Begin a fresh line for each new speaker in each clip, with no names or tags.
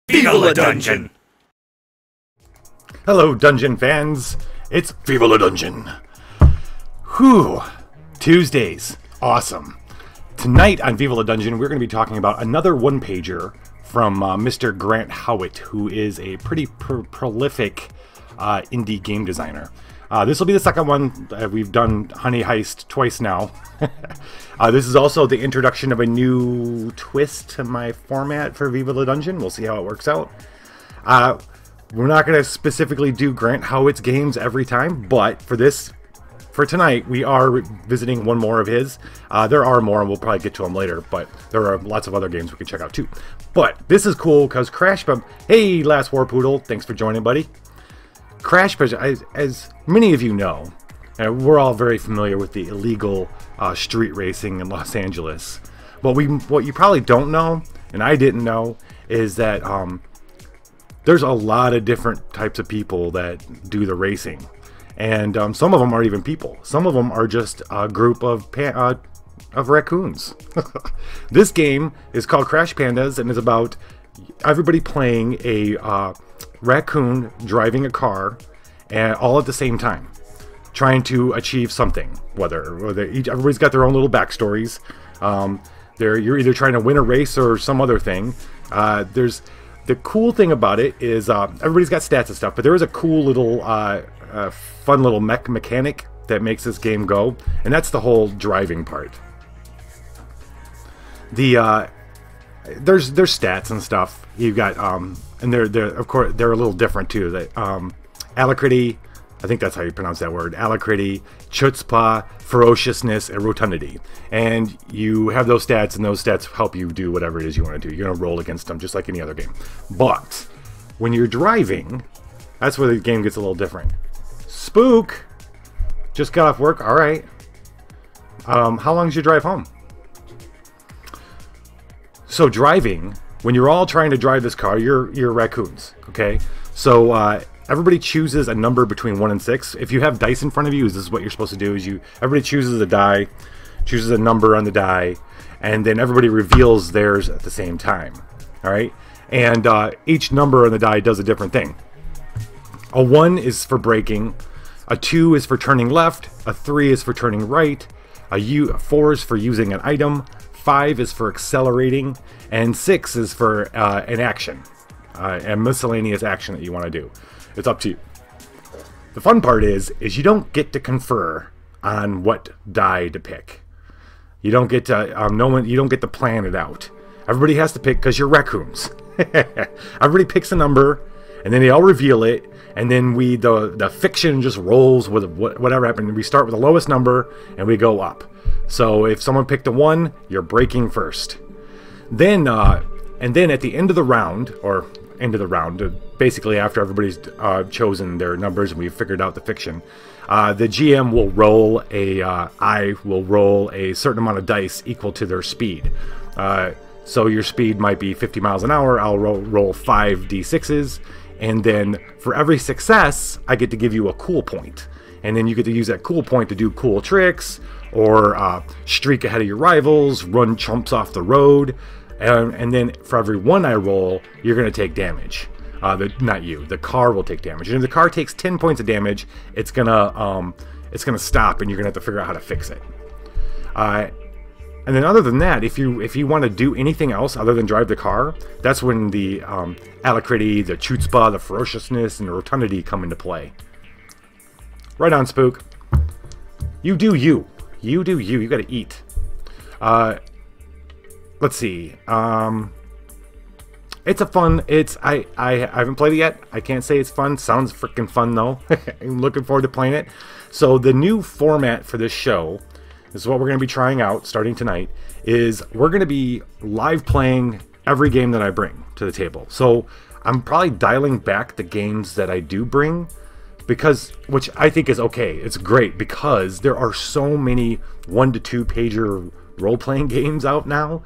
Viva La Dungeon!
Hello, Dungeon fans. It's Viva La Dungeon. Whew. Tuesdays. Awesome. Tonight on Viva La Dungeon, we're going to be talking about another one-pager from Mr. Grant Howitt, who is a pretty prolific indie game designer. This will be the second one. We've done Honey Heist twice now. This is also the introduction of a new twist to my format for Viva La Dungeon. We'll see how it works out. We're not going to specifically do Grant Howitt's games every time, but for tonight, we are visiting one more of his. There are more, and we'll probably get to them later, but there are lots of other games we can check out too. But this is cool because Crash Bump... Hey, Last War Poodle, thanks for joining, buddy. Crash Bump, as many of you know, we're all very familiar with the illegal street racing in Los Angeles. But what you probably don't know, and I didn't know, is that there's a lot of different types of people that do the racing. And some of them aren't even people. Some of them are just a group of raccoons. This game is called Crash Pandas and is about everybody playing a raccoon driving a car, and all at the same time, trying to achieve something. Everybody's got their own little backstories. You're either trying to win a race or some other thing. The cool thing about it is everybody's got stats and stuff, but there is a cool little fun little mechanic that makes this game go, and that's the whole driving part. There's stats and stuff. You've got and they're of course they're a little different too. Alacrity, I think that's how you pronounce that word. Alacrity, chutzpah, ferociousness, and rotundity. And you have those stats, and those stats help you do whatever it is you want to do. You're gonna roll against them just like any other game. But when you're driving, that's where the game gets a little different. Spook! Just got off work? Alright. How long is your drive home? So driving, when you're all trying to drive this car, you're raccoons, okay? So everybody chooses a number between 1 and 6. If you have dice in front of you, this is what you're supposed to do. Everybody chooses a die, chooses a number on the die, and then everybody reveals theirs at the same time, alright? And each number on the die does a different thing. A 1 is for braking, a 2 is for turning left, a 3 is for turning right, a 4 is for using an item, 5 is for accelerating, and 6 is for an action, a miscellaneous action that you want to do. It's up to you. The fun part is you don't get to confer on what die to pick. You don't get to you don't get to plan it out. Everybody has to pick because you're raccoons. Everybody picks a number, and then they all reveal it, and then the fiction just rolls with whatever happened. We start with the lowest number, and we go up. So if someone picked a 1, you're breaking first. Then and then at the end of the round, basically after everybody's chosen their numbers and we've figured out the fiction, the GM will roll I will roll a certain amount of dice equal to their speed. So your speed might be 50 miles an hour. I'll roll 5 d6s, and then for every success, I get to give you a cool point. And then you get to use that cool point to do cool tricks, or streak ahead of your rivals, run chumps off the road. And then for every 1 I roll, you're going to take damage. Not you. The car will take damage. And if the car takes 10 points of damage, it's gonna stop, and you're gonna have to figure out how to fix it. And then other than that, if you want to do anything else other than drive the car, that's when the alacrity, the chutzpah, the ferociousness, and the rotundity come into play. Right on, Spook. You do you. You do you. You gotta eat. Let's see. It's a fun. I haven't played it yet. I can't say it's fun. Sounds freaking fun though. I'm looking forward to playing it. So the new format for this show, this is what we're going to be trying out starting tonight, is we're going to be live playing every game that I bring to the table. So I'm probably dialing back the games that I do bring, because, which I think is okay. It's great because there are so many 1 to 2 pager role-playing games out now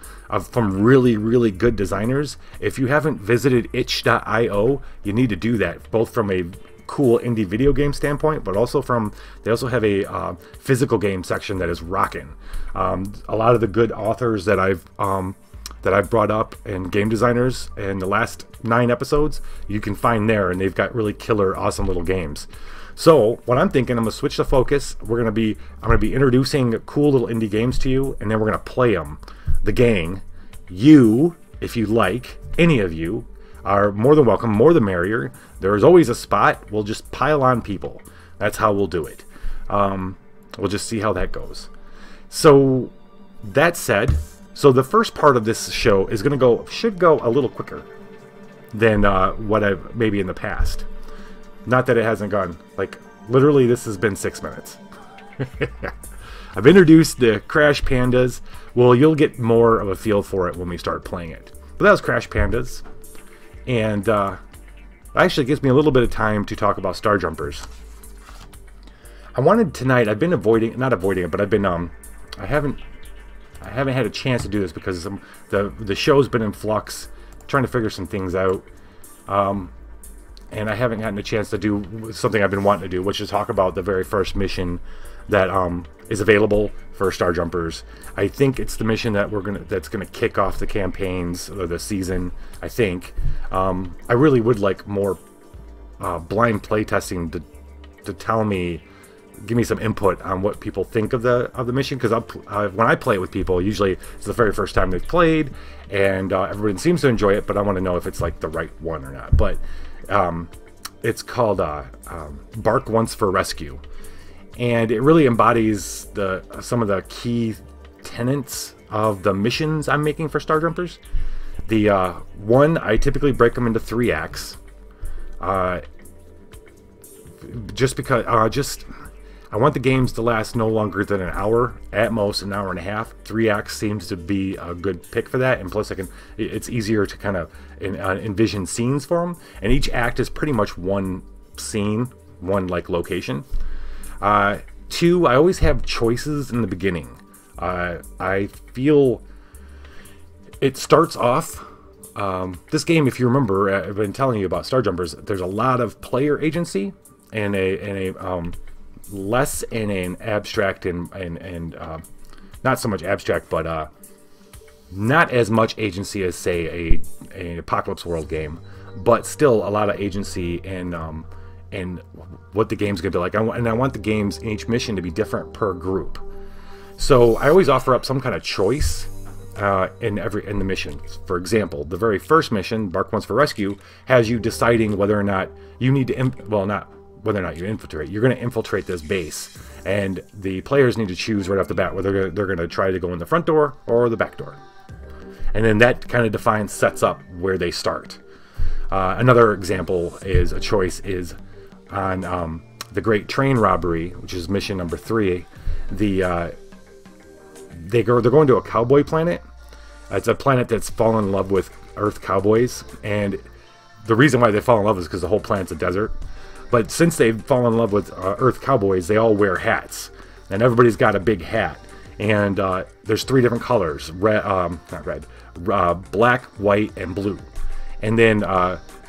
from really, really good designers. If you haven't visited itch.io, you need to do that, both from a cool indie video game standpoint, but also from, they also have a physical game section that is rocking. A lot of the good authors that I've brought up and game designers in the last 9 episodes, you can find there, and they've got really killer, awesome little games. So what I'm thinking, I'm gonna switch the focus. I'm gonna be introducing cool little indie games to you, and then we're gonna play them. The gang, you, if you like, any of you, are more than welcome, more the merrier. There is always a spot. We'll just pile on people. That's how we'll do it. We'll just see how that goes. So that said, so the first part of this show is should go a little quicker than what I've maybe in the past. Not that it hasn't gone, like, literally this has been 6 minutes. I've introduced the Crash Pandas. Well, you'll get more of a feel for it when we start playing it. But that was Crash Pandas. And it actually gives me a little bit of time to talk about Star Jumpers. I wanted tonight, I've been not avoiding it, but I've been, I haven't had a chance to do this because the show's been in flux, trying to figure some things out. And I haven't gotten a chance to do something I've been wanting to do, which is talk about the very first mission that is available for Star Jumpers. I think it's the mission that that's gonna kick off the campaigns or the season. I think I really would like more blind playtesting to tell me, give me some input on what people think of the mission, because when I play it with people, usually it's the very first time they've played, and everyone seems to enjoy it, but I want to know if it's like the right one or not. But it's called Bark Once for Rescue, and it really embodies some of the key tenets of the missions I'm making for Star Jumpers. The one, I typically break them into 3 acts, just because I want the games to last no longer than an hour, at most an hour and a half. 3 acts seems to be a good pick for that, and plus it's easier to kind of envision scenes for them. And each act is pretty much one scene, one like location. 2, I always have choices in the beginning. I feel it starts off. This game, if you remember, I've been telling you about Star Jumpers. There's a lot of player agency and less in an abstract and not so much abstract, but not as much agency as, say, a Apocalypse World game, but still a lot of agency in what the game's gonna be like. And I want the games in each mission to be different per group. So I always offer up some kind of choice in the missions. For example, the very first mission, Bark Once for Rescue, has you deciding whether or not you need to not whether or not you infiltrate. You're going to infiltrate this base, and the players need to choose right off the bat whether they're going to try to go in the front door or the back door. And then that kind of sets up where they start. Another example is a choice is on the Great Train Robbery, which is mission number 3. They're going to a cowboy planet. It's a planet that's fallen in love with Earth cowboys, and the reason why they fall in love is because the whole planet's a desert. But since they've fallen in love with Earth cowboys, they all wear hats, and everybody's got a big hat. And there's 3 different colors: black, white, and blue. And then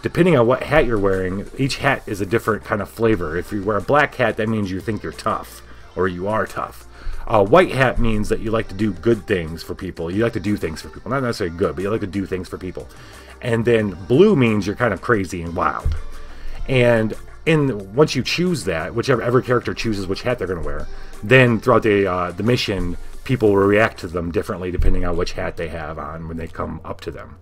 depending on what hat you're wearing, each hat is a different kind of flavor. If you wear a black hat, that means you think you're tough, or you are tough. White hat means that you like to do good things for people. You like to do things for people. Not necessarily good, but you like to do things for people. And then blue means you're kind of crazy and wild. And once you choose that, every character chooses which hat they're going to wear, then throughout the mission, people will react to them differently depending on which hat they have on when they come up to them.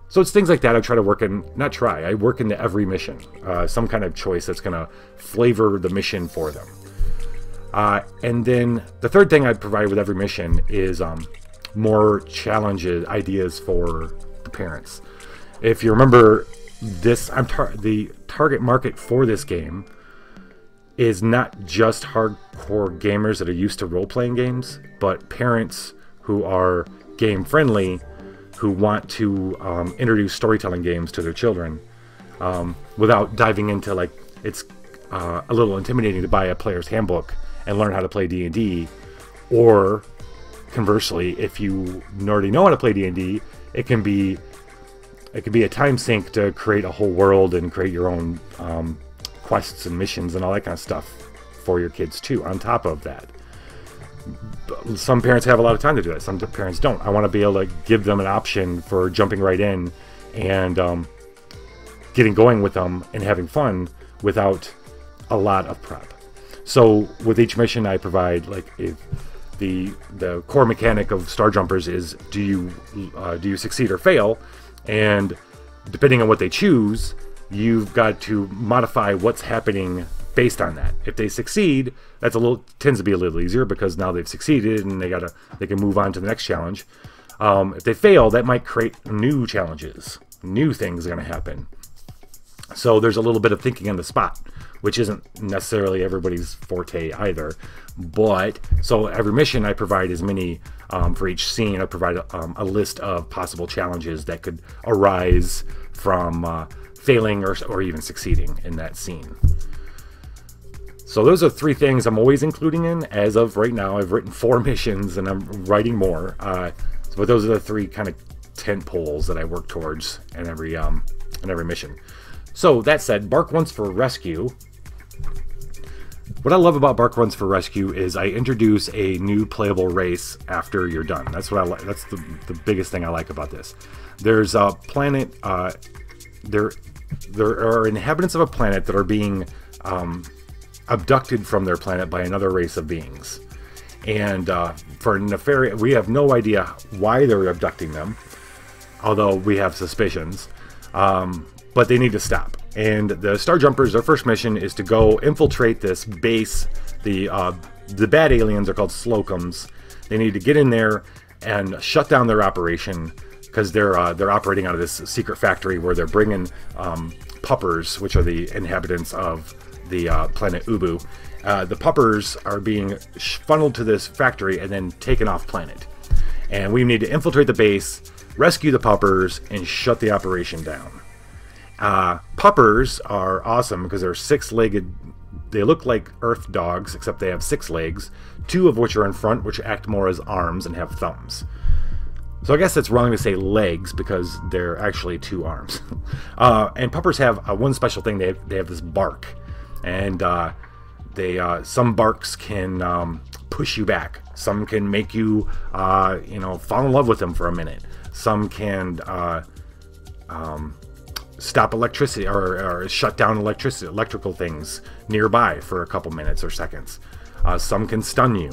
So it's things like that I try to work in, I work into every mission, some kind of choice that's going to flavor the mission for them. And then the third thing I provide with every mission is more challenges, ideas for the parents. If you remember, the target market for this game is not just hardcore gamers that are used to role-playing games, but parents who are game friendly, who want to introduce storytelling games to their children without diving into, like, it's a little intimidating to buy a player's handbook and learn how to play D&D, or conversely, if you already know how to play D&D, it can be a time sink to create a whole world and create your own quests and missions and all that kind of stuff for your kids too, on top of that. Some parents have a lot of time to do it, some parents don't. I want to be able to give them an option for jumping right in and getting going with them and having fun without a lot of prep. So with each mission I provide, like, if the core mechanic of Star Jumpers is do you succeed or fail, and depending on what they choose, you've got to modify what's happening based on that. If they succeed, tends to be a little easier because now they've succeeded and they can move on to the next challenge. If they fail, that might create new challenges, new things are going to happen. So there's a little bit of thinking on the spot, which isn't necessarily everybody's forte either. But so every mission I provide as many for each scene. I provide a list of possible challenges that could arise from failing or even succeeding in that scene. So those are 3 things I'm always including in. As of right now, I've written 4 missions and I'm writing more. But those are the 3 kind of tent poles that I work towards in every mission. So that said, Bark Once for Rescue. What I love about Bark Once for Rescue is I introduce a new playable race after you're done. That's what I like. That's the biggest thing I like about this. There's a planet. There are inhabitants of a planet that are being abducted from their planet by another race of beings, and for nefarious, we have no idea why they're abducting them, although we have suspicions. But they need to stop. And the Star Jumpers, their first mission is to go infiltrate this base. The bad aliens are called Slocums. They need to get in there and shut down their operation because they're operating out of this secret factory where they're bringing puppers, which are the inhabitants of the planet Ubu. The puppers are being funneled to this factory and then taken off planet. And we need to infiltrate the base, rescue the puppers, and shut the operation down. Puppers are awesome because they're 6-legged. They look like Earth dogs, except they have 6 legs, 2 of which are in front, which act more as arms and have thumbs. So I guess it's wrong to say legs because they're actually 2 arms. And puppers have one special thing. They have this bark, and some barks can push you back. Some can make you fall in love with them for a minute. Some can stop electricity or shut down electrical things nearby for a couple minutes or seconds. Some can stun you.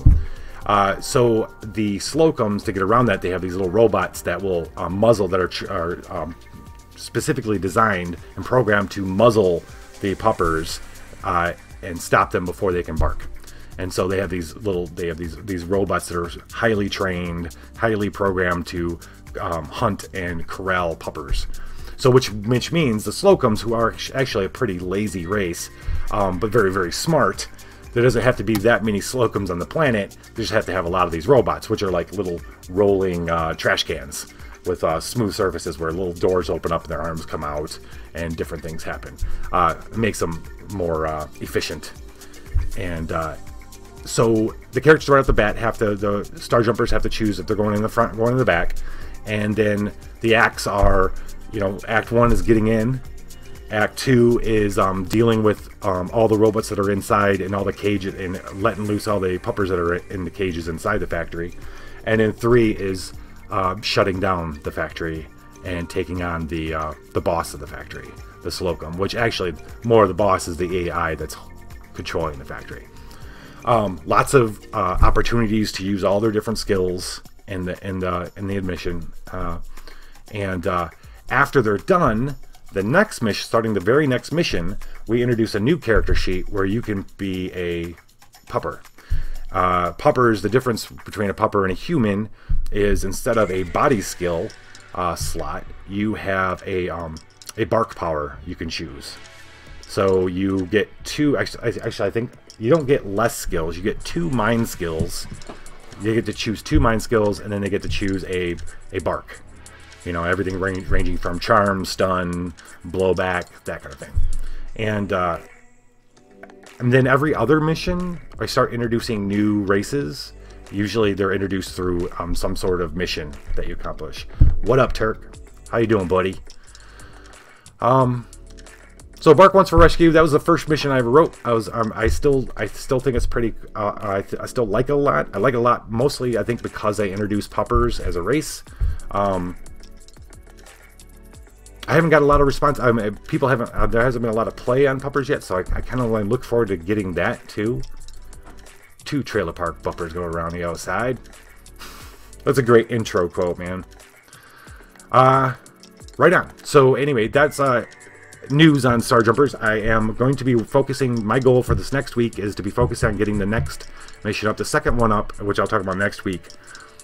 So the Slocums, to get around that, they have these little robots that will muzzle, that are specifically designed and programmed to muzzle the puppers and stop them before they can bark. And so they have these robots that are highly trained, highly programmed to hunt and corral puppers. So which means the Slocums, who are actually a pretty lazy race, but very, very smart, there doesn't have to be that many Slocums on the planet. They just have to have a lot of these robots, which are like little rolling trash cans with smooth surfaces where little doors open up and their arms come out and different things happen. It makes them more efficient. And so the characters right off the bat the Star Jumpers have to choose if they're going in the front or going in the back. And then the acts are, Act 1 is getting in. Act 2 is dealing with all the robots that are inside and all the cages and letting loose all the puppers that are in the cages inside the factory. And then 3 is shutting down the factory and taking on the boss of the factory, the Slocum, which actually more of the boss is the AI that's controlling the factory. Lots of opportunities to use all their different skills in the admission, and after they're done, the next mission, starting the very next mission, we introduce a new character sheet where you can be a pupper. Puppers, the difference between a pupper and a human is instead of a body skill slot, you have a bark power you can choose. So you get 2. Actually, I think you don't get less skills. You get 2 mind skills. You get to choose 2 mind skills, and then they get to choose a bark. You know, everything ranging from charm, stun, blowback, that kind of thing. And then every other mission, I start introducing new races. Usually they're introduced through some sort of mission that you accomplish. What up, Turk? How you doing, buddy? So Bark Once for Rescue, that was the first mission I ever wrote. I still think it's pretty, I still like it a lot. I like it a lot, mostly I think because I introduced puppers as a race. I haven't got a lot of response. People haven't, there hasn't been a lot of play on puppers yet, so I kind of look forward to getting that too. 2 trailer park puppers going around the outside. That's a great intro quote, man. Right on. So anyway, that's news on Star Jumpers. I am going to be focusing, my goal for this next week is to be focused on getting the next mission up. The second one up, which I'll talk about next week.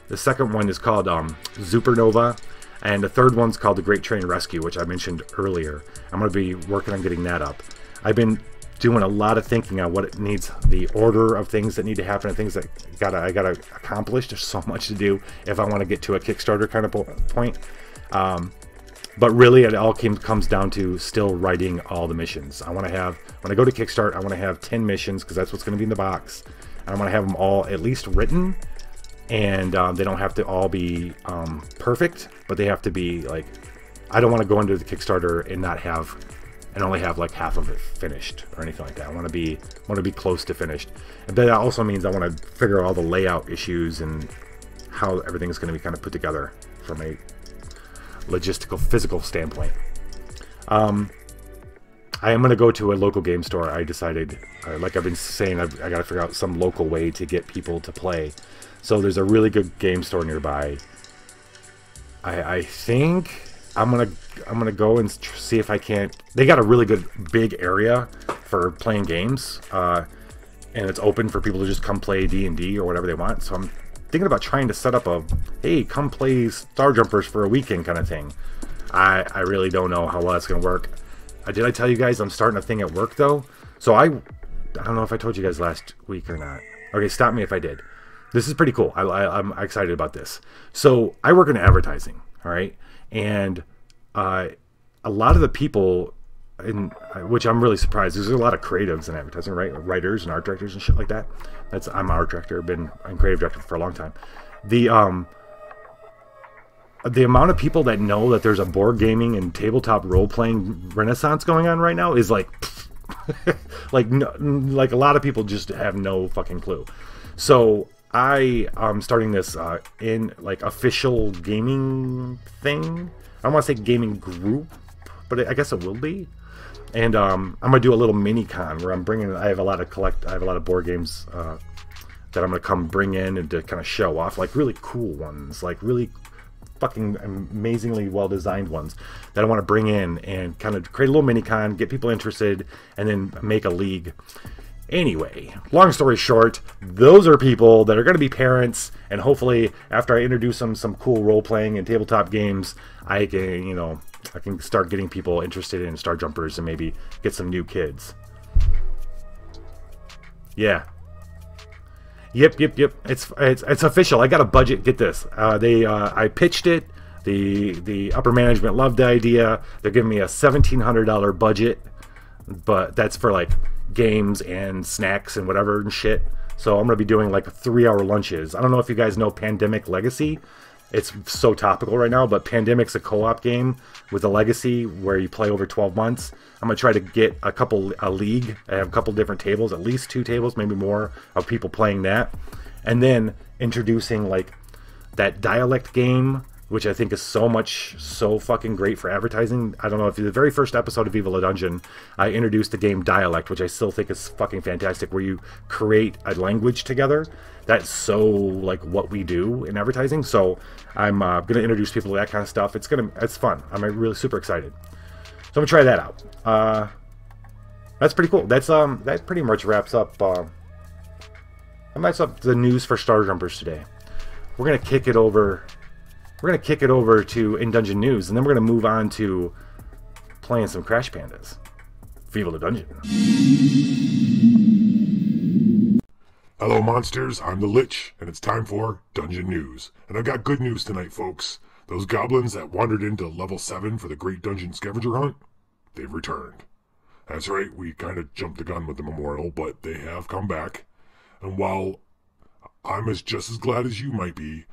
The second one is called Supernova, and the third one's called the Great Train Rescue, which I mentioned earlier. I'm going to be working on getting that up. I've been doing a lot of thinking on what it needs, the order of things that need to happen, and things that I gotta accomplish. There's so much to do if I want to get to a Kickstarter kind of point. But really, it all comes down to still writing all the missions. I want to have, when I go to Kickstart, I want to have 10 missions, because that's what's going to be in the box. I want to have them all at least written, and they don't have to all be perfect, but they have to be, like, I don't want to go into the Kickstarter and not have, and only have like half of it finished or anything like that. I want to be close to finished. And that also means I want to figure out all the layout issues and how everything is going to be kind of put together from a logistical, physical standpoint. I am going to go to a local game store. I decided, like I've been saying, I got to figure out some local way to get people to play. So there's a really good game store nearby. I think I'm gonna go and see if I can't. They got a really good big area for playing games, and it's open for people to just come play D&D or whatever they want. So I'm thinking about trying to set up a, hey, come play Star Jumpers for a weekend kind of thing. I really don't know how well that's gonna work. Did I tell you guys I'm starting a thing at work though? So I don't know if I told you guys last week or not. Okay, stop me if I did. This is pretty cool. I'm excited about this. So I work in advertising, all right, and a lot of the people, which I'm really surprised. There's a lot of creatives in advertising, right? Writers and art directors and shit like that. I'm an art director. Been a creative director for a long time. The amount of people that know that there's a board gaming and tabletop role playing renaissance going on right now is like, like a lot of people just have no fucking clue. So I am starting this in like official gaming thing. I don't want to say gaming group, but I guess it will be. And I'm gonna do a little mini con where I'm bringing. I have a lot of board games that I'm gonna come bring in and to kind of show off, like really cool ones, like really fucking amazingly well designed ones that I want to bring in and kind of create a little mini con, get people interested, and then make a league. Anyway, long story short, those are people that are going to be parents, and hopefully after I introduce them some cool role-playing and tabletop games, I can, you know, I can start getting people interested in Star Jumpers and maybe get some new kids. Yeah. Yep. It's official. I got a budget. Get this. I pitched it. The upper management loved the idea. They're giving me a $1,700 budget, but that's for like games and snacks and whatever and shit. So I'm gonna be doing like 3-hour lunches. I don't know if you guys know Pandemic Legacy. It's so topical right now, but Pandemic's a co-op game with a legacy where you play over 12 months. I'm gonna try to get a league. I have a couple different tables, at least 2 tables, maybe more, of people playing that, and then introducing like that dialect game, which I think is so fucking great for advertising. I don't know if the very first episode of Viva La Dungeon, I introduced the game Dialect, which I still think is fucking fantastic, where you create a language together. That's so like what we do in advertising. So I'm gonna introduce people to that kind of stuff. It's fun. I'm really super excited. So I'm gonna try that out. That's pretty cool. That pretty much wraps up. That wraps up the news for Star Jumpers today. We're gonna kick it over. We're going to kick it over to In-Dungeon News, and then we're going to move on to playing some Crash Pandas. Viva La Dungeon.
Hello monsters, I'm the Lich, and it's time for Dungeon News. And I've got good news tonight, folks. Those goblins that wandered into level 7 for the Great Dungeon Scavenger Hunt, they've returned. That's right, we kind of jumped the gun with the memorial, but they have come back. And while I'm just as glad as you might be,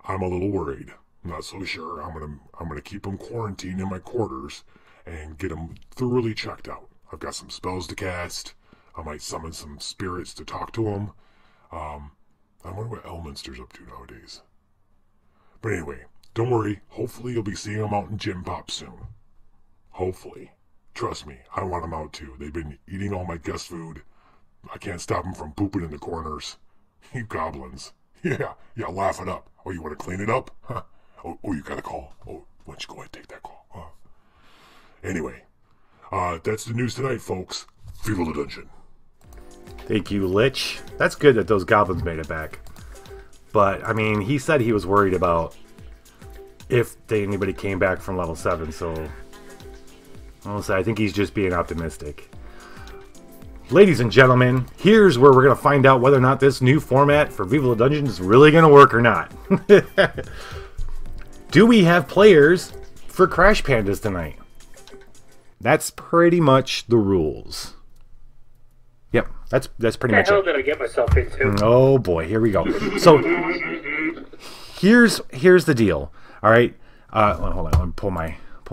I'm a little worried. I'm not so sure. I'm gonna keep them quarantined in my quarters and get them thoroughly checked out. I've got some spells to cast. I might summon some spirits to talk to them. I wonder what Elminster's up to nowadays. But anyway, don't worry. Hopefully you'll be seeing them out in Gym Pop soon. Hopefully. Trust me, I want them out too. They've been eating all my guest food. I can't stop them from pooping in the corners. You goblins. Yeah, laugh it up. Oh, you want to clean it up? Huh? Oh, you got a call. Oh, why don't you go ahead and take that call? Huh? Anyway, that's the news tonight, folks. Viva La Dungeon.
Thank you, Lich. That's good that those goblins made it back. But, I mean, he said he was worried about if anybody came back from level 7, so honestly, I think he's just being optimistic. Ladies and gentlemen, here's where we're going to find out whether or not this new format for Viva La Dungeon is really going to work or not. Do we have players for Crash Pandas tonight? That's pretty much the rules. Yep, that's pretty much it.
What the hell did I get myself into?
Oh boy, here we go. So here's the deal. All right, hold on. Let me pull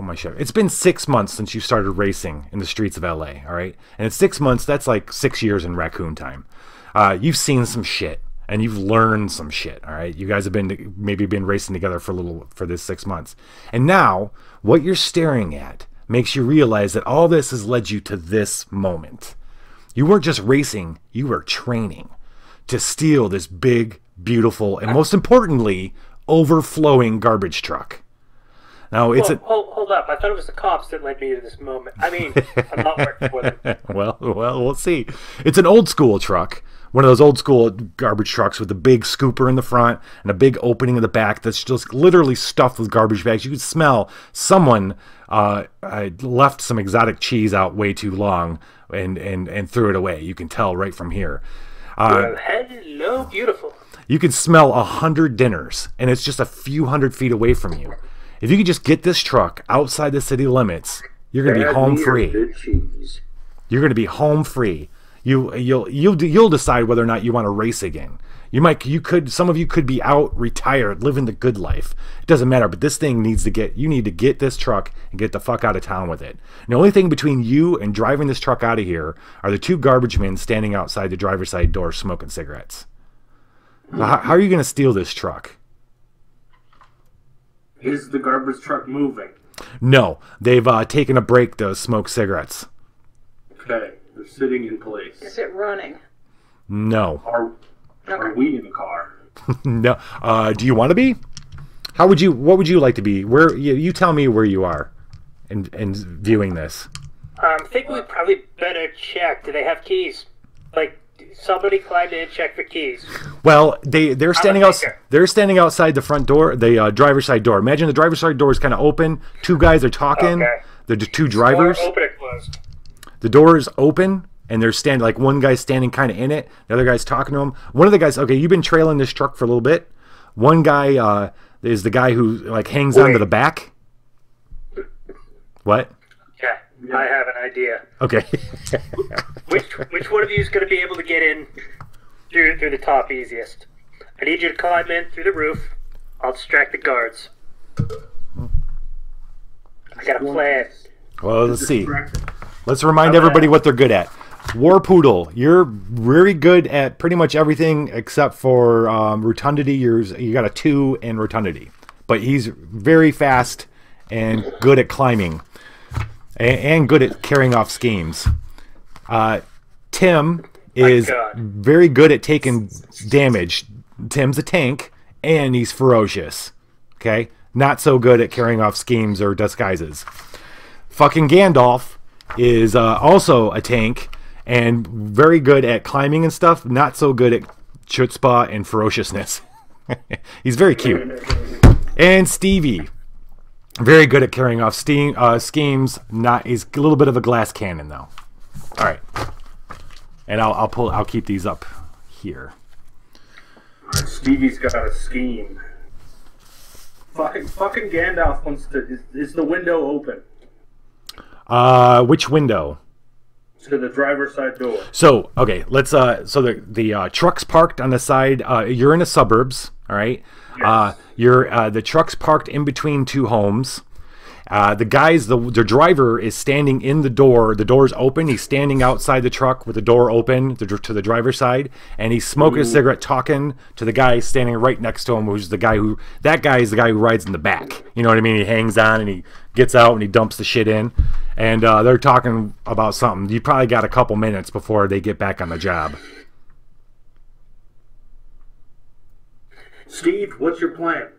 my shirt. It's been 6 months since you started racing in the streets of LA. All right, and in 6 months, that's like 6 years in raccoon time. You've seen some shit and you've learned some shit. All right, you guys have maybe been racing together for this 6 months, and now what you're staring at makes you realize that all this has led you to this moment. You weren't just racing, you were training to steal this big, beautiful, and most importantly, overflowing garbage truck. Now,
hold up. I thought it was the cops that led me to this moment. I mean, I'm not working for them.
Well, we'll see. It's an old school truck. One of those old school garbage trucks with a big scooper in the front and a big opening in the back that's just literally stuffed with garbage bags. You could smell someone left some exotic cheese out way too long and threw it away. You can tell right from here.
Well, hello, beautiful.
You can smell 100 dinners, and it's just a few hundred feet away from you. If you could just get this truck outside the city limits, you're going to be home free. You're going to be home free. You'll decide whether or not you want to race again. Some of you could be out, retired, living the good life. It doesn't matter, but this thing you need to get this truck and get the fuck out of town with it. And the only thing between you and driving this truck out of here are the two garbage men standing outside the driver's side door smoking cigarettes. How are you going to steal this truck?
Is the garbage truck moving?
No, they've taken a break to smoke cigarettes.
Okay, they're sitting in place.
Is it running?
No.
Are we in the car?
No. Do you want to be? What would you like to be? Where you tell me where you are and viewing this.
I think we probably better check. Do they have keys? Like, somebody climbed in and checked for keys.
Well, they're standing outside the front door, the driver's side door. Imagine the driver's side door is kind of open. Two guys are talking.
Okay.
The two drivers.
Door open or closed?
The door is open, and they're standing, like one guy's standing kind of in it. The other guy's talking to him. One of the guys, okay, you've been trailing this truck for a little bit. One guy is the guy who like hangs onto the back. What?
Okay, I have an idea.
Okay.
Which one of you is going to be able to get in through the top easiest? I need you to climb in through the roof. I'll distract the guards. I got a plan.
Well, let's see. Let's remind everybody what they're good at. War Poodle, you're very good at pretty much everything except for rotundity. You got a 2 in rotundity, but he's very fast and good at climbing and good at carrying off schemes. Tim is very good at taking damage. Tim's a tank and he's ferocious. Okay, not so good at carrying off schemes or disguises. Fucking Gandalf is also a tank and very good at climbing and stuff, not so good at chutzpah and ferociousness. He's very cute. And Stevie, very good at carrying off schemes. He's a little bit of a glass cannon though. All right, and I'll keep these up here.
Stevie's got a scheme. Fucking Gandalf wants to. Is the window open
Which window?
to the driver's side door?
So okay, let's so the truck's parked on the side. You're in the suburbs, all right?
Yes.
The truck's parked in between two homes. The driver is standing in the door. The door's open. He's standing outside the truck with the door open to the driver's side, and he's smoking a cigarette, talking to the guy standing right next to him, that guy is the guy who rides in the back. You know what I mean? He hangs on and he gets out and he dumps the shit in, and they're talking about something. You probably got a couple minutes before they get back on the job.
Steve, what's your plan?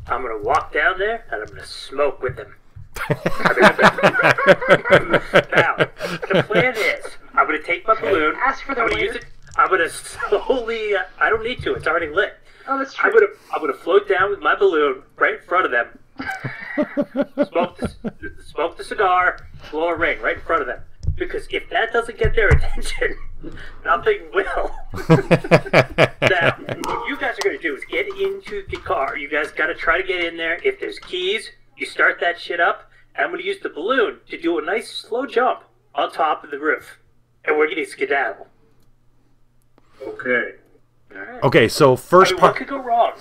I'm gonna walk down there and I'm gonna smoke with them. Now, the plan is, I'm gonna take my balloon.
Ask for the
I'm gonna use
lighter.
it. I'm gonna slowly. I don't need to. It's already lit.
Oh, that's true.
I'm gonna float down with my balloon right in front of them. Smoke the cigar, blow a ring right in front of them. Because if that doesn't get their attention, nothing will. Now, what you guys are going to do is get into the car. You guys got to try to get in there. If there's keys, you start that shit up. And I'm going to use the balloon to do a nice slow jump on top of the roof. And we're going to skedaddle.
Okay.
Okay, so first
What
part.
could go wrong?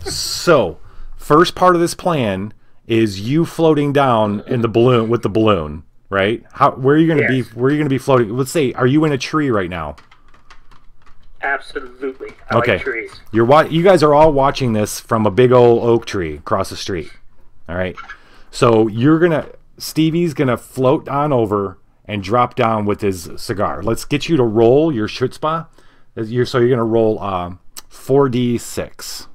So first part of this plan is you floating down in the balloon with the balloon, right? Where are you going to
Yes.
be? Where are you going to be floating? Let's say, are you in a tree right now?
Absolutely. I
Okay.
like trees.
You guys are all watching this from a big old oak tree across the street. All right. So Stevie's gonna float on over and drop down with his cigar. Let's get you to roll your chutzpah. So you're gonna roll 4d6.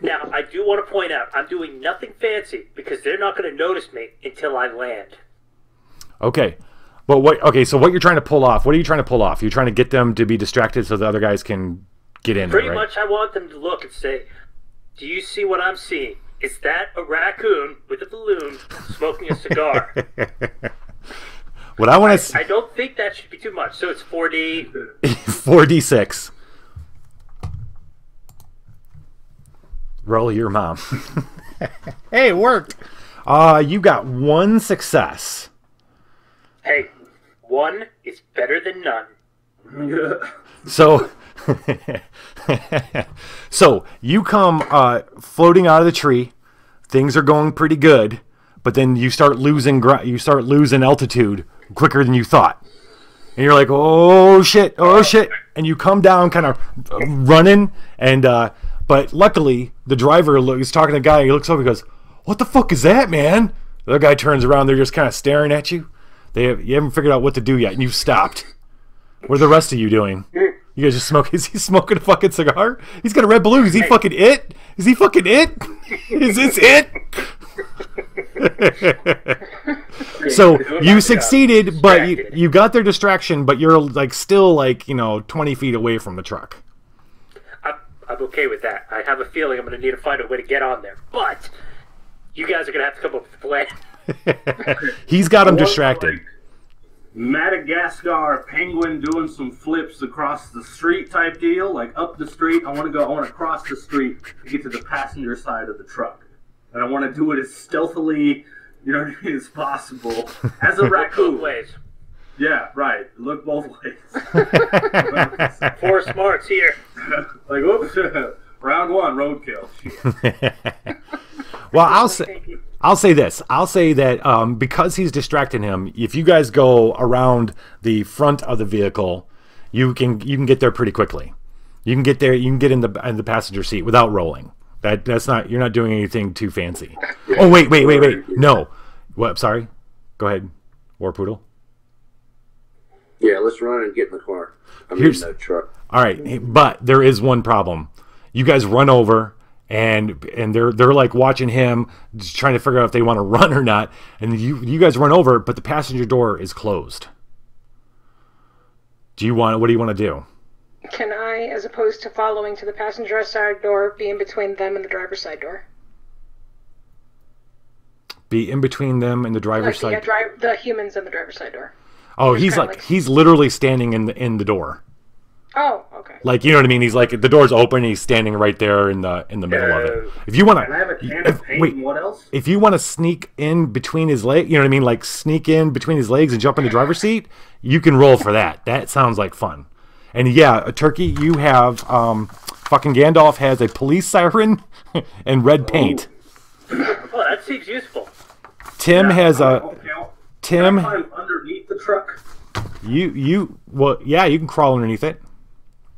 Now, I do want to point out, I'm doing nothing fancy because they're not going to notice me until I land.
Okay. But so what you're trying to pull off? What are you trying to pull off? You're trying to get them to be distracted so the other guys can get in.
Pretty
right?
much I want them to look and say, do you see what I'm seeing? Is that a raccoon with a balloon smoking a cigar?
What I want to
I don't think that should be too much. So it's 4D.
4d6. Roll your mom. Hey, it worked. You got one success.
Hey, one is better than none.
So, so you come floating out of the tree. Things are going pretty good, but then you start losing altitude quicker than you thought, and you're like, oh shit, and you come down kind of running, and but luckily the driver is talking to the guy. He looks over, he goes, "What the fuck is that, man?" The other guy turns around. They're just kind of staring at you. You haven't figured out what to do yet, and you've stopped. What are the rest of you doing? You guys just smoking? Is he smoking a fucking cigar? He's got a red balloon. Is he fucking it? Is he fucking it? Is this it? So you succeeded, but you got their distraction, but you're like still like 20 feet away from the truck.
I'm okay with that. I have a feeling I'm going to need to find a way to get on there. But you guys are going to have to come up with a plan.
He's got him distracted.
Madagascar penguin doing some flips across the street type deal, like up the street. I want to cross the street to get to the passenger side of the truck, and I want to do it as stealthily, as possible, as a raccoon.
Both ways.
Yeah, right. Look both ways.
4 smarts here.
Like, oops, round one, roadkill. Shit.
Well, I'll say this. I'll say that because he's distracting him, if you guys go around the front of the vehicle, you can get there pretty quickly. You can get there. You can get in the passenger seat without rolling. That's not. You're not doing anything too fancy. Oh wait. No. What? Sorry. Go ahead, War Poodle.
Yeah, let's run and get in the car. I'm in that truck.
All right, but there is one problem. You guys run over, and they're like watching him, just trying to figure out if they want to run or not. And you guys run over, but the passenger door is closed. What do you want to do?
Can I, as opposed to following to the passenger side door, be in between them and the driver's side door?
Be in between them and the driver's side.
The humans and the driver's side door.
Oh,
Just
he's
kinda
he's literally standing in the door.
Oh, okay.
Like, you know what I mean? He's like, the door's open, he's standing right there in the middle of it. If you want
And I have a can of paint. And what else?
If you want to sneak in between his legs, you know what I mean? Like, sneak in between his legs and jump in the driver's seat, you can roll for that. That sounds like fun. And yeah, Turkey, you have, fucking Gandalf has a police siren and red paint.
Oh, that seems useful.
Tim has a... Tim...
Can I climb underneath the truck?
Well, yeah, you can crawl underneath it.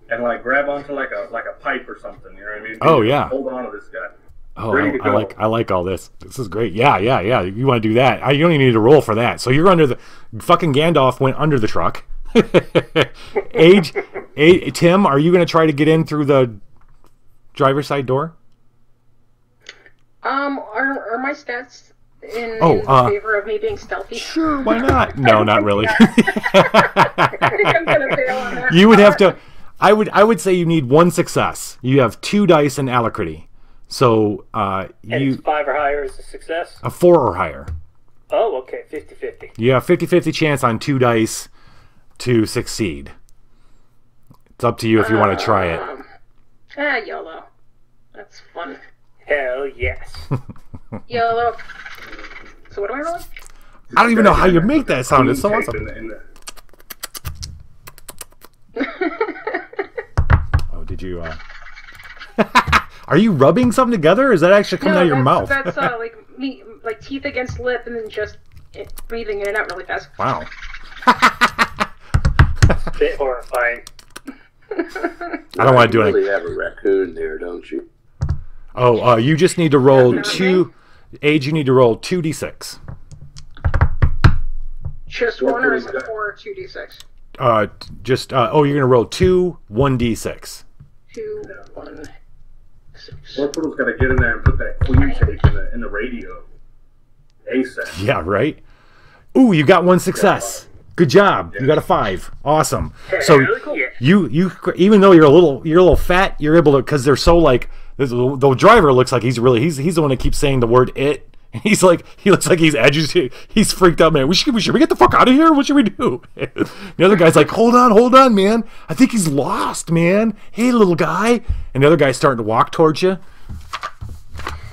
And like grab onto like a pipe or something, you know what I mean?
Oh yeah.
Hold on to this guy.
Oh, I like all this. This is great. Yeah. You want to do that? You don't even need to roll for that. So you're under the fucking Gandalf went under the truck. Tim, are you going to try to get in through the driver's side door?
Are my stats in favor of me being stealthy?
Sure, why not? No, not really.
I think I'm gonna fail on that.
You would have to. I would say you need one success. You have 2 dice in alacrity, so
And it's 5 or higher is a success.
A 4 or higher.
Oh, okay, 50-50.
You have 50-50 chance on 2 dice to succeed. It's up to you if you want to try it.
YOLO. That's fun.
Hell yes.
YOLO. So what am I rolling?
I don't even know how you make that sound. It's so awesome. Oh, did you? Are you rubbing something together? Or is that actually coming out of your mouth?
That's like me, like teeth against lip, and then just breathing in and out really fast.
Wow.
It's a bit horrifying.
I don't want to do it.
You really have a raccoon there, don't you?
Oh, you just need to roll 2. Age, you need to roll 2d6.
Just one, or is it 4 or 2d6?
You're gonna roll 2 1d6.
2 1 6.
Orbital's got to get in there and put that queen tape in the radio. ASAP.
Yeah, right. Ooh, you got 1 success. Good job. You got a 5. Awesome. So you even though you're a little fat, you're able to, because they're so like the driver looks like he's the one that keeps saying the word it. And he looks like he's agitated. He's freaked out, man. Should we get the fuck out of here? What should we do? The other guy's like, hold on, man. I think he's lost, man. Hey, little guy. And the other guy's starting to walk towards you.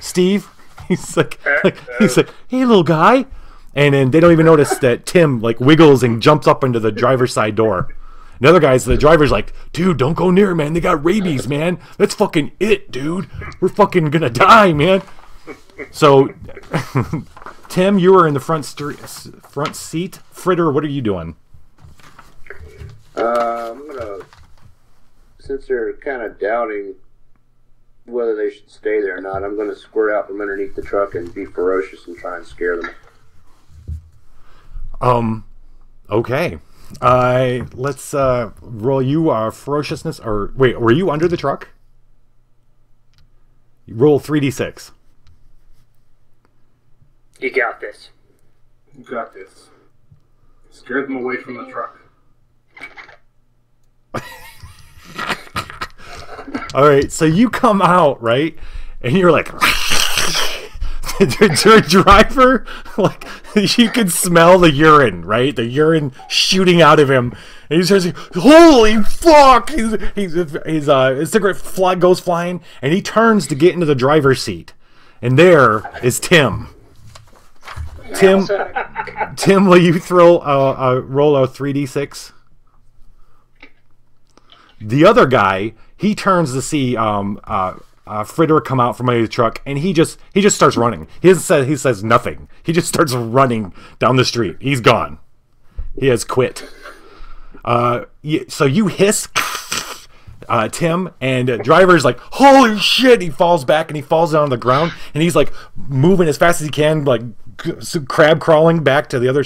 Steve, he's like, hey, little guy. And then they don't even notice that Tim like wiggles and jumps up into the driver's side door. The driver's like, dude, don't go near, man. They got rabies, man. That's fucking it, dude. We're fucking gonna die, man. So, Tim, you are in the front seat. Fritter, what are you doing?
I'm gonna, since they're kind of doubting whether they should stay there or not, I'm gonna squirt out from underneath the truck and be ferocious and try and scare them.
Okay. Let's roll you ferociousness, or wait, were you under the truck? You roll 3d6.
You got this.
You got this. Scare them away from the truck.
All right, so you come out, right? And you're like, the driver, like, you can smell the urine, right? The urine shooting out of him. And he says, holy fuck! His cigarette goes flying, and he turns to get into the driver's seat. And there is Tim. Tim, will you roll a 3d6? The other guy, he turns to see Fritter come out from under the truck, and he just starts running. He says nothing. He just starts running down the street. He's gone. He has quit. So you hiss, Tim, and driver's like, holy shit! He falls back and he falls down on the ground, and he's like moving as fast as he can, like crab crawling back to the other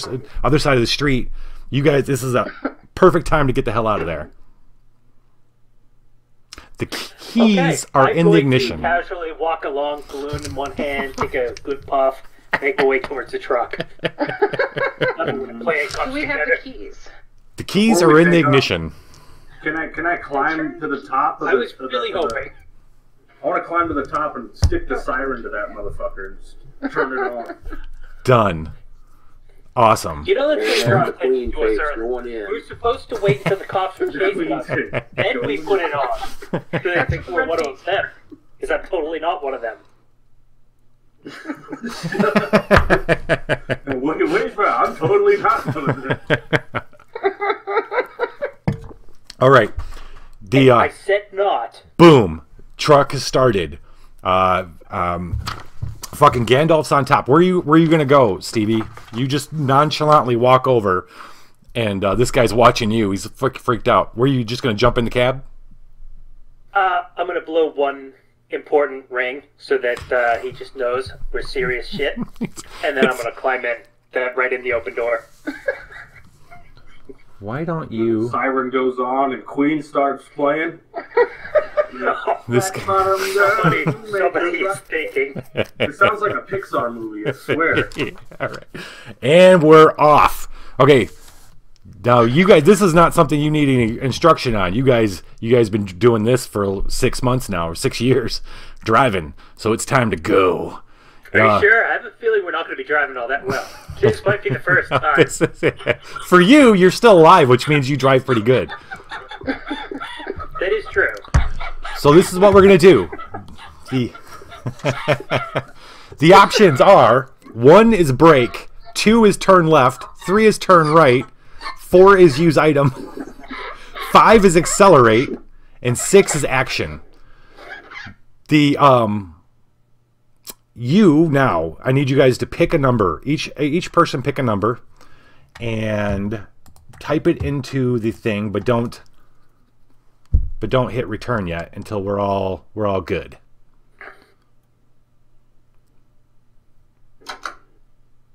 side of the street. You guys, this is a perfect time to get the hell out of there. The keys are in the ignition.
Casually walk along, balloon in one hand, take a good puff, make my way towards the truck.
Do we have the keys?
The keys are in the ignition.
Can I climb to the top?
I was really hoping.
I want to climb to the top and stick the siren to that motherfucker and just turn it on.
Done. Awesome.
You know the thing
And
we're
the queen
to us
takes
earlier.
going in.
We're supposed to wait until the cops are chasing us. Then we put it on. So they think we're one of them. Because I'm totally not one of them.
Wait, bro, I'm totally not one of them.
All right. The
I said not.
boom. Truck has started. Fucking Gandalf's on top. Where you gonna go, Stevie? You just nonchalantly walk over, and this guy's watching you. He's freaked out. Where you just gonna jump in the cab?
I'm gonna blow one important ring so that he just knows we're serious shit, and then I'm gonna climb in, right in the open door.
Why don't you?
Siren goes on and Queen starts playing.
No,
This guy.
somebody is thinking.
It sounds like a Pixar movie, I swear.
All right, and we're off. Okay. Now you guys, this is not something you need any instruction on. You guys been doing this for 6 months now, or 6 years, driving. So it's time to go.
Are you sure? I have a feeling we're not going to be driving all that well. This might be the first time.
For you, you're still alive, which means you drive pretty good.
That is true.
So this is what we're gonna do. The options are: 1 is brake, 2 is turn left, 3 is turn right, 4 is use item, 5 is accelerate, and 6 is action. I need you guys to pick a number. Each person pick a number and type it into the thing, but don't hit return yet until we're all good.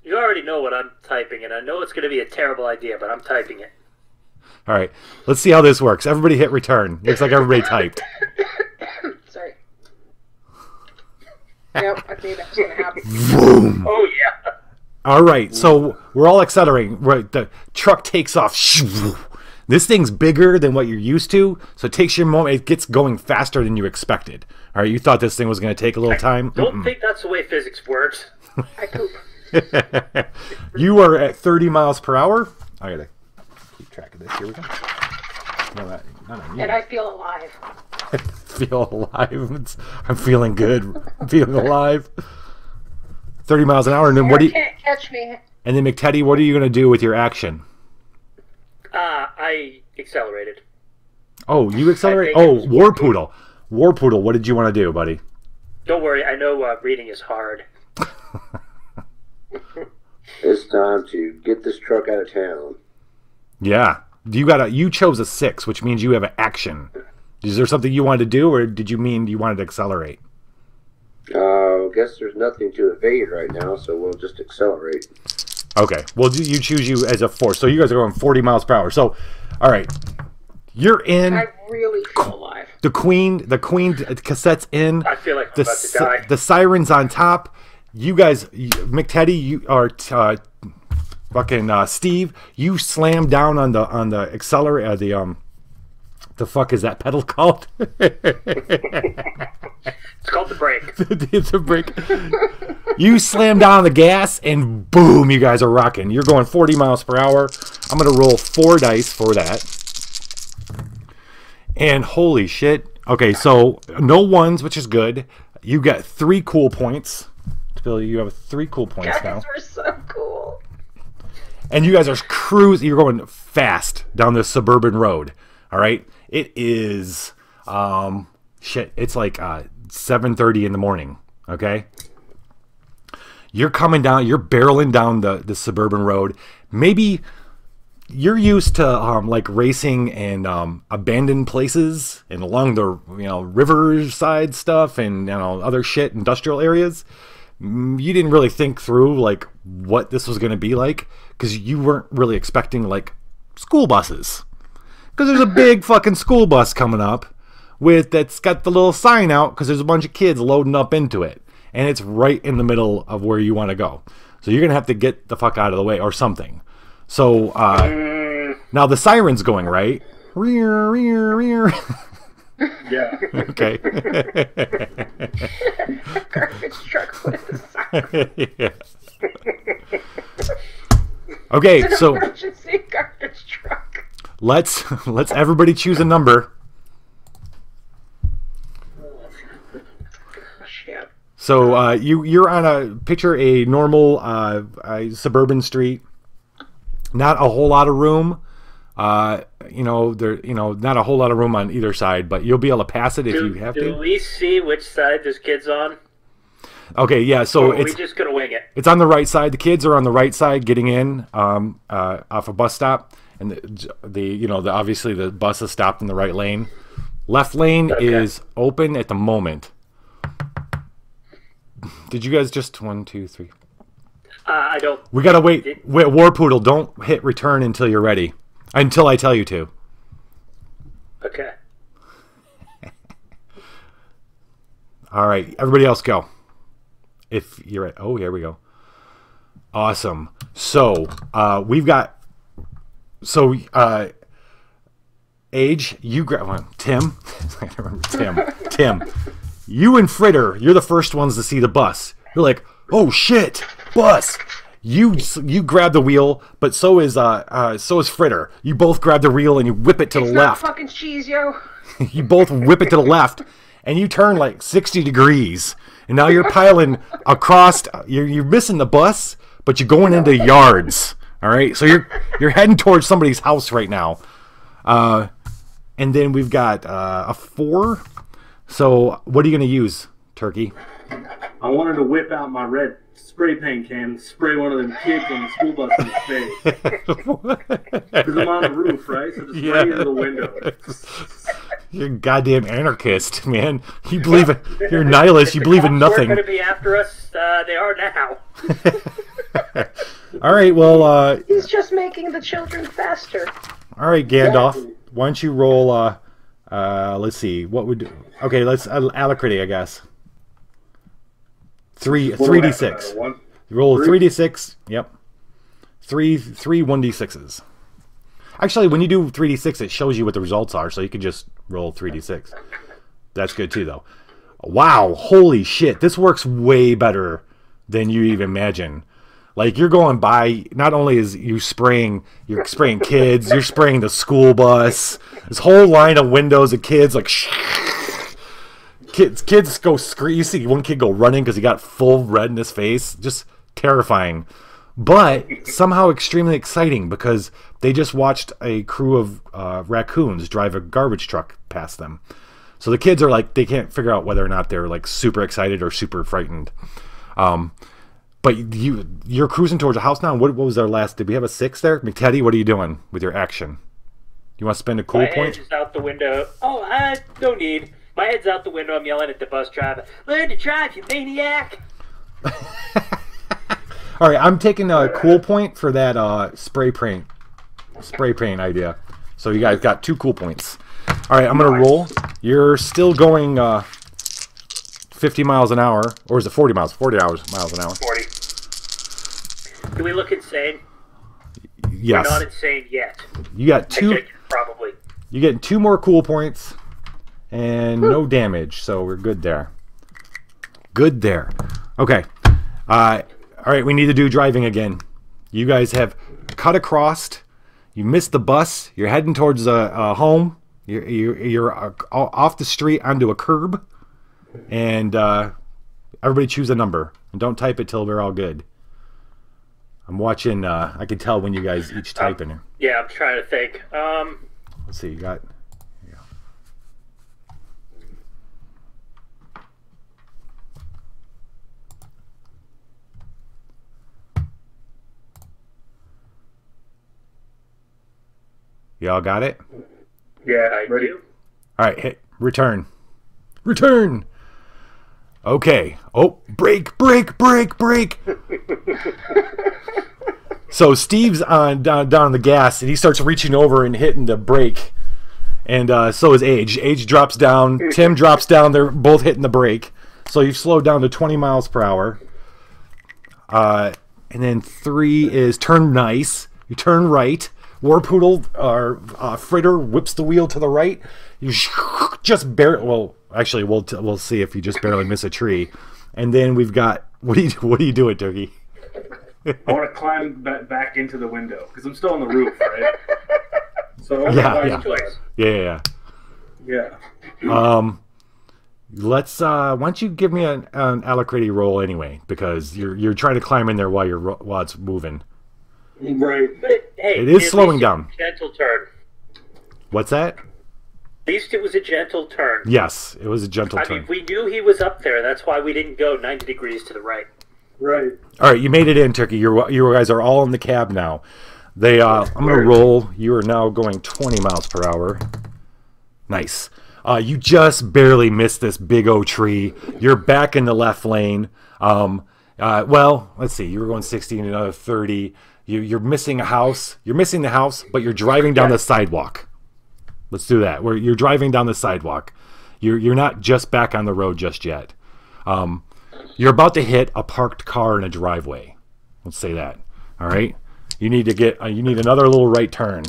You already know what I'm typing, and I know it's going to be a terrible idea, but I'm typing it.
All right, let's see how this works. Everybody hit return. Looks like everybody typed.
Sorry. Yep, I knew that was gonna happen.
Boom.
Oh, yeah.
All right, so we're all accelerating. Right, the truck takes off. This thing's bigger than what you're used to, so it takes your moment. It gets going faster than you expected. All right, you thought this thing was going to take a little time.
Don't think that's the way physics works.
I poop.
You are at 30 miles per hour. I gotta keep track of this. Here we go. No, not on you.
And I feel alive.
Feel alive. I'm feeling good. I'm feeling alive. 30 miles an hour, and then what do you?
Can't catch me.
And then McTeddy, what are you gonna do with your action?
I accelerated.
Oh, you accelerate. Oh, Warpoodle. Warpoodle, what did you want to do, buddy?
Don't worry, I know reading is hard.
It's time to get this truck out of town.
Yeah, you chose a 6, which means you have an action. Is there something you wanted to do, or did you mean you wanted to accelerate?
I guess there's nothing to evade right now, so we'll just accelerate.
Okay, well, you choose you as a 4. So you guys are going 40 miles per hour. So, all right, you're in.
I really feel alive.
The queen cassette's in.
I feel like I'm about to die.
The siren's on top. You guys, McTeddy, you are fucking Steve. You slam down on the accelerator. The fuck is that pedal called?
It's called the brake.
It's a brake. You slam down the gas, and boom, you guys are rocking. You're going 40 miles per hour. I'm going to roll 4 dice for that. And holy shit. Okay, so no ones, which is good. You got 3 cool points. Phil, you have 3 cool points now.
Guys, we're so cool.
And you guys are cruising. You're going fast down this suburban road. All right? It is, it's like 7:30 in the morning, okay? You're coming down, you're barreling down the suburban road. Maybe you're used to like racing and abandoned places and along the riverside stuff and other shit, industrial areas. You didn't really think through like what this was going to be like because you weren't really expecting like school buses. Because there's a big fucking school bus coming up that's got the little sign out because there's a bunch of kids loading up into it. And it's right in the middle of where you want to go. So you're going to have to get the fuck out of the way or something. So now the siren's going, right? Rear, rear, rear.
Yeah.
Okay.
Garbage truck with the siren.
Yeah. Okay,
It's an
so
emergency garbage truck.
let's everybody choose a number.
Oh, shit.
So you're on picture a normal suburban street. Not a whole lot of room. Not a whole lot of room on either side, but you'll be able to pass it if you have to.
Do we see which side this kid's on?
Okay, yeah. So
Or are we just gonna wing it?
it's on the right side. The kids are on the right side, getting in off a bus stop, and obviously the bus is stopped in the right lane. Left lane is open at the moment. Did you guys just 1, 2, 3?
I don't.
We gotta wait. War Poodle, don't hit return until you're ready. Until I tell you to.
Okay.
All right, everybody else go. If you're at, oh, here we go. Awesome. So we've got. So Age, you grab Tim. I don't remember Tim. You and Fritter, you're the first ones to see the bus. You're like, oh shit, bus. You grab the wheel, but so is Fritter. You both grab the wheel and you whip it to the left.
Not fucking cheese, yo.
You both whip it to the left, and you turn like 60 degrees, and now you're piling across. You're missing the bus, but you're going into yards. All right, so you're heading towards somebody's house right now, and then we've got a 4. So what are you gonna use, Turkey?
I wanted to whip out my red spray paint can and spray one of them kids on the school bus in the face. Because I'm on the roof, right? So just spray into the window.
You're a goddamn anarchist, man. You believe it. You're a nihilist. You believe in nothing.
They're going to be after us. They are now.
All right. Well.
He's just making the children faster.
All right, Gandalf. Why don't you roll? Let's see. What would? Okay. Let's alacrity, I guess. 3d6. You roll 3d6. Yep. 3 1d6s. Actually, when you do 3d6, it shows you what the results are, so you can just roll 3d6. That's good too, though. Wow, holy shit! This works way better than you even imagine. Like, you're going by. Not only is you're spraying kids, you're spraying the school bus. This whole line of windows of kids, like. Kids go scream. You see one kid go running because he got full red in his face. Just terrifying. But somehow extremely exciting because they just watched a crew of raccoons drive a garbage truck past them. So the kids are like, they can't figure out whether or not they're like super excited or super frightened. But you're cruising towards a house now. What was our last? Did we have a 6 there? McTeddy, what are you doing with your action? You want to spend a cool point?
My head's out the window. Oh, no need. My head's out the window. I'm yelling at the bus driver. Learn to drive, you maniac!
All right, I'm taking a cool point for that spray paint idea. So you guys got 2 cool points. All right, I'm gonna roll. You're still going 50 miles an hour, or is it 40 miles? 40 miles an hour.
40. Do we look insane?
Yes.
We're not insane yet.
You got 2.
Probably.
You getting 2 more cool points. And no damage, so we're good there. Good there. Okay. All right, we need to do driving again. You guys have cut across. You missed the bus. You're heading towards a home. You're off the street onto a curb. And everybody choose a number. And don't type it till we're all good. I'm watching. I can tell when you guys each type in here.
Yeah, I'm trying to think.
Let's see. You got... Y'all got it?
Yeah,
I
ready.
do.
All right, hit return. Return. Okay. Oh, brake. So Steve's on down on the gas, and he starts reaching over and hitting the brake. And so is Age. Age drops down. Tim drops down. They're both hitting the brake. So you've slowed down to 20 miles per hour. And then 3 is turn nice. You turn right. War Poodle or Fritter whips the wheel to the right. You just barely. Well, actually, we'll see if you just barely miss a tree. And then we've got what are you doing, Turkey?
I want to climb back into the window because I'm still on the roof, right? So I want
Yeah,
to climb
yeah.
Yeah.
Let's. Why don't you give me an alacrity roll anyway? Because you're trying to climb in there while it's moving.
Right.
But hey,
It is
at
slowing
least
down.
Gentle turn.
What's that?
At least it was a gentle turn.
Yes, it was a gentle
I
turn.
mean, we knew he was up there. That's why we didn't go 90 degrees to the right.
Right.
All right, you made it in, Turkey. You guys are all in the cab now. I'm gonna roll. You are now going 20 miles per hour. Nice. You just barely missed this big oak tree. You're back in the left lane. Well, let's see. You were going 60 and another 30. You're missing a house. You're missing the house, but you're driving down the sidewalk. Let's do that. Where you're driving down the sidewalk. You're not just back on the road just yet. You're about to hit a parked car in a driveway. Let's say that. All right. You need to get. You need another little right turn.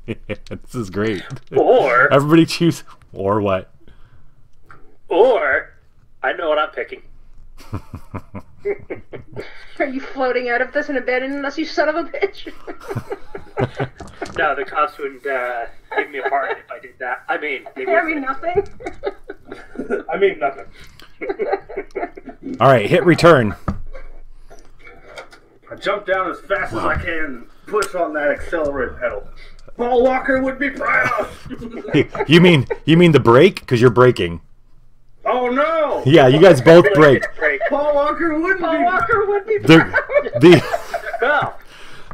This is great.
Or
Everybody choose. Or what?
Or I know what I'm picking.
Are you floating out of this and abandoning us, you son of a bitch?
No, the cops would give me a pardon if I did that. I mean, they
I
would.
mean nothing.
I mean nothing.
All right, hit return.
I jump down as fast as I can and push on that accelerator pedal. Paul Walker would be proud.
You mean the brake? Because you're braking.
Oh no!
Yeah, you guys both brake.
Paul Walker wouldn't
Paul
be.
Walker would be
The
Well,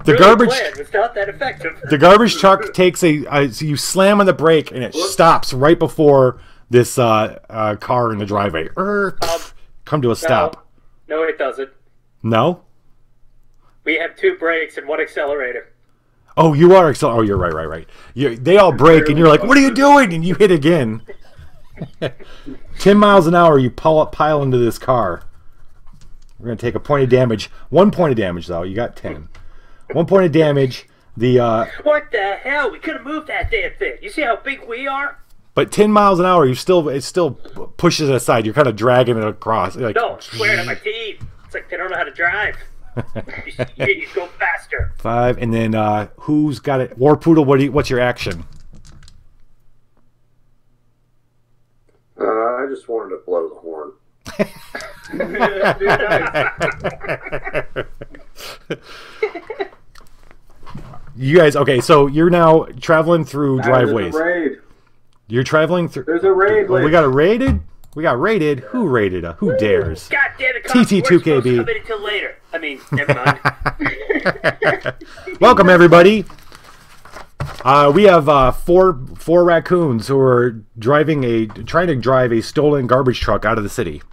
the
really
garbage
planned. It's not that effective.
the garbage truck takes so you slam on the brake and it stops right before this car in the driveway. Come to a stop.
No, it doesn't.
No?
We have 2 brakes and 1 accelerator.
Oh, you are Oh, you're right. They all brake and you're like, "What are you doing?" And you hit again. 10 miles an hour, you pile into this car. We're going to take a point of damage. 1 point of damage, though. You got 10. 1 point of damage.
What the hell? We could have moved that damn thing. You see how big we are?
But 10 miles an hour, it still pushes it aside. You're kind of dragging it across. Like,
No, swear to my teeth. It's like they don't know how to drive. you go faster.
5, and then who's got it? War Poodle, what's your action?
I just wanted to blow the horn.
You guys, okay, so you're now traveling through driveways.
There's a raid.
You're traveling through.
There's a raid.
Oh, we got a raided? We got raided? Who raided? Who dares?
God damn it, cops.
TT2KB.
We're supposed to come in until later. I mean, never mind.
Welcome, everybody. We have four raccoons who are trying to drive a stolen garbage truck out of the city.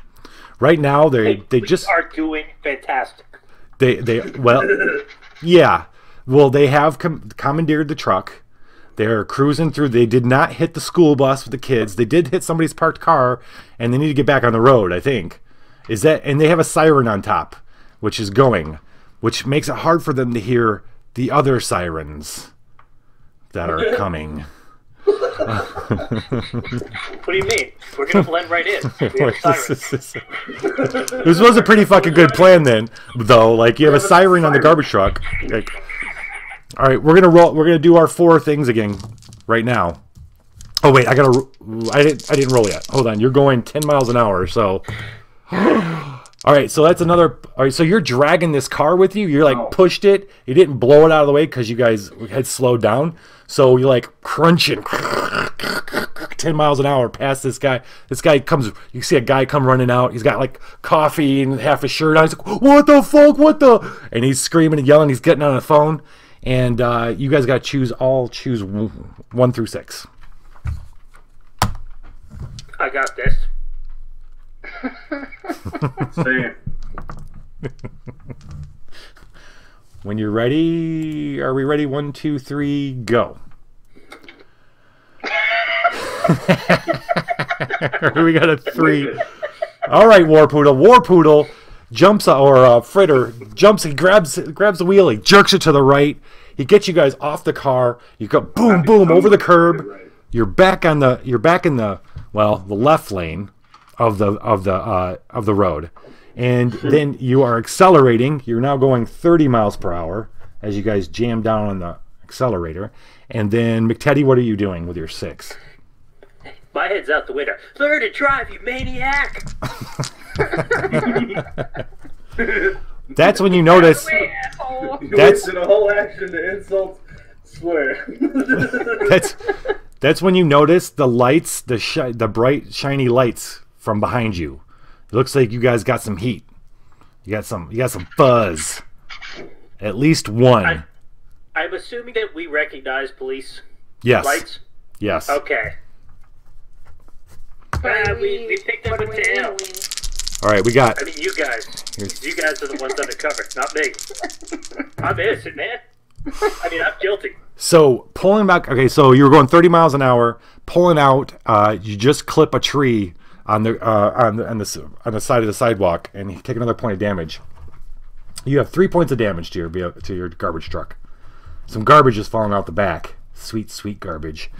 Right now, they just
are doing fantastic.
Yeah. Well, they have commandeered the truck. They're cruising through. They did not hit the school bus with the kids. They did hit somebody's parked car, and they need to get back on the road, I think. And they have a siren on top, which is going, which makes it hard for them to hear the other sirens that are coming.
What do you mean? We're going to blend right in. We have sirens.
This was a pretty fucking good plan then, though. Like, you have a siren on the garbage truck. Like, all right, we're gonna do our 4 things again right now. Oh wait, I didn't roll yet. Hold on, you're going 10 miles an hour, so. All right, so that's another. All right, so you're dragging this car with you. You're like pushed it. You didn't blow it out of the way because you guys had slowed down. So you're like crunching 10 miles an hour past this guy. This guy comes. You see a guy come running out. He's got like coffee and half a shirt on. He's like, "What the fuck? What the?" And he's screaming and yelling. He's getting on the phone. And you guys got to choose 1 through 6.
I got this.
Same.
When you're ready, are we ready? 1, 2, 3, go. We got a 3. All right, War Poodle. War Poodle jumps, or Fritter jumps. He grabs the wheel. He jerks it to the right. He gets you guys off the car. You go boom, boom over the curb. You're back in the the left lane of the road, And then you are accelerating. You're now going 30 miles per hour as you guys jam down on the accelerator. And then, McTeddy, what are you doing with your 6?
My head's out the window. Learn to drive, you maniac!
That's when you notice.
You
That's
wasted a whole action to insult swear.
that's when you notice the lights, the bright shiny lights from behind you. It looks like you guys got some heat. You got some buzz. At least one.
I'm assuming that we recognize police
Yes.
lights.
Yes.
Okay. We picked up a tail.
All right, we got.
I mean, you guys. You guys are the ones undercover, not me. I'm innocent, man. I mean, I'm guilty.
So pulling back. Okay, so you were going 30 miles an hour. Pulling out. You just clip a tree on the side of the sidewalk, and you take another point of damage. You have 3 points of damage to your garbage truck. Some garbage is falling out the back. Sweet, sweet garbage.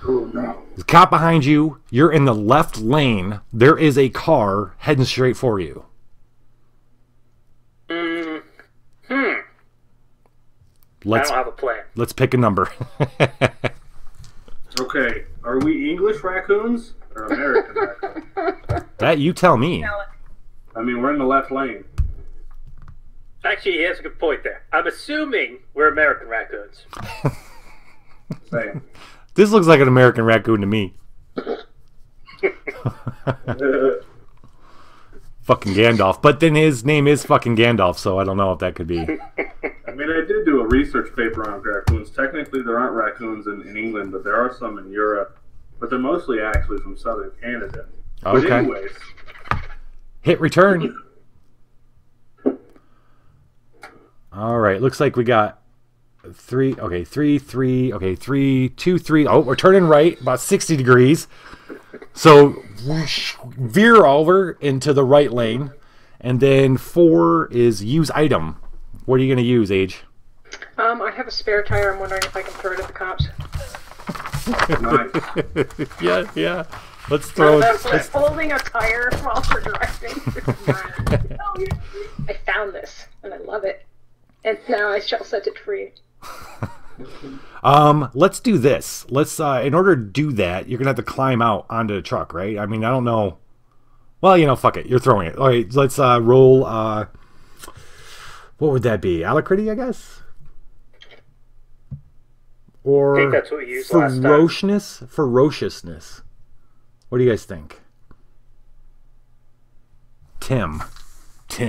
Oh no.
There's a cop behind you. You're in the left lane. There is a car heading straight for you.
I don't have a plan.
Let's pick a number.
Okay, are we English raccoons or American raccoons?
That you tell me.
I mean, we're in the left lane.
Actually, he has a good point there. I'm assuming we're American raccoons.
Same.
This looks like an American raccoon to me. Fucking Gandalf. But then his name is fucking Gandalf, so I don't know if that could be.
I mean, I did do a research paper on raccoons. Technically, there aren't raccoons in England, but there are some in Europe. But they're mostly actually from southern Canada. But
Okay.
anyways,
Hit return. All right. Looks like we got 3. Okay, 3, 3. Okay, 3, 2, 3. Oh, we're turning right about 60 degrees. So whoosh, veer over into the right lane. And then 4 is use item. What are you going to use, Age?
I have a spare tire. I'm wondering if I can throw it at the cops.
nice.
Yeah. Let's throw
That's
it.
like holding a tire while we're driving. I found this, and I love it. And now I shall set it free.
Let's do this. Let's in order to do that, you're gonna have to climb out onto the truck, right? I mean, I don't know. Well, fuck it. You're throwing it. All right, let's roll. What would that be? Alacrity, I guess. Or
I think that's what we used last time.
Ferociousness. What do you guys think? Tim.
What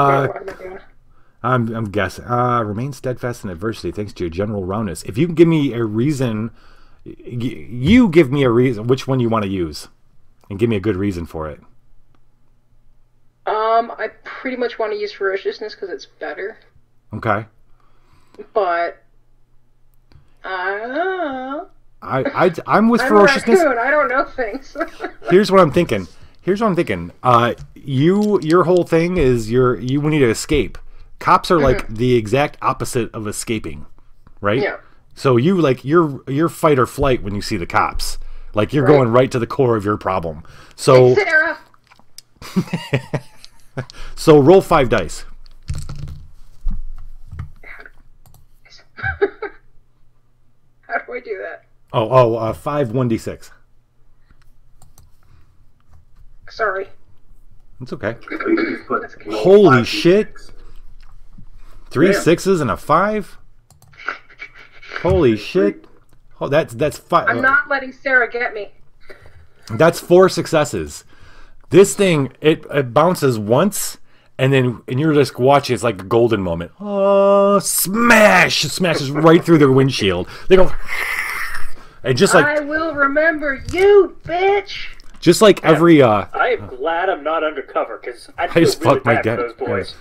am I doing?
I'm guessing. Remain steadfast in adversity thanks to your general roundness. If you can give me a reason, you give me a reason which one you want to use, and give me a good reason for it.
I pretty much want to use ferociousness because it's better.
Okay.
But
I'm with
I'm a
ferociousness.
raccoon. I don't know things.
Here's what I'm thinking. Your whole thing is you need to escape. Cops are like the exact opposite of escaping, right?
Yeah.
So you're fight or flight when you see the cops. Like you're going right to the core of your problem. So
Hey, Sarah.
so roll 5 dice.
How do I do that?
5 1d6.
Sorry.
It's okay.
You just put
Holy shit! 3
Damn.
6s and a 5. Holy shit! Oh, that's 5.
I'm not letting Sarah get me.
That's 4 successes. This thing it bounces once, and you're just watching. It's like a golden moment. Oh, smash! It smashes right through their windshield. They go, and just like
I will remember you, bitch.
just like every
I am glad I'm not undercover because I feel
just
really
fucked my
bad for
dad.
those boys.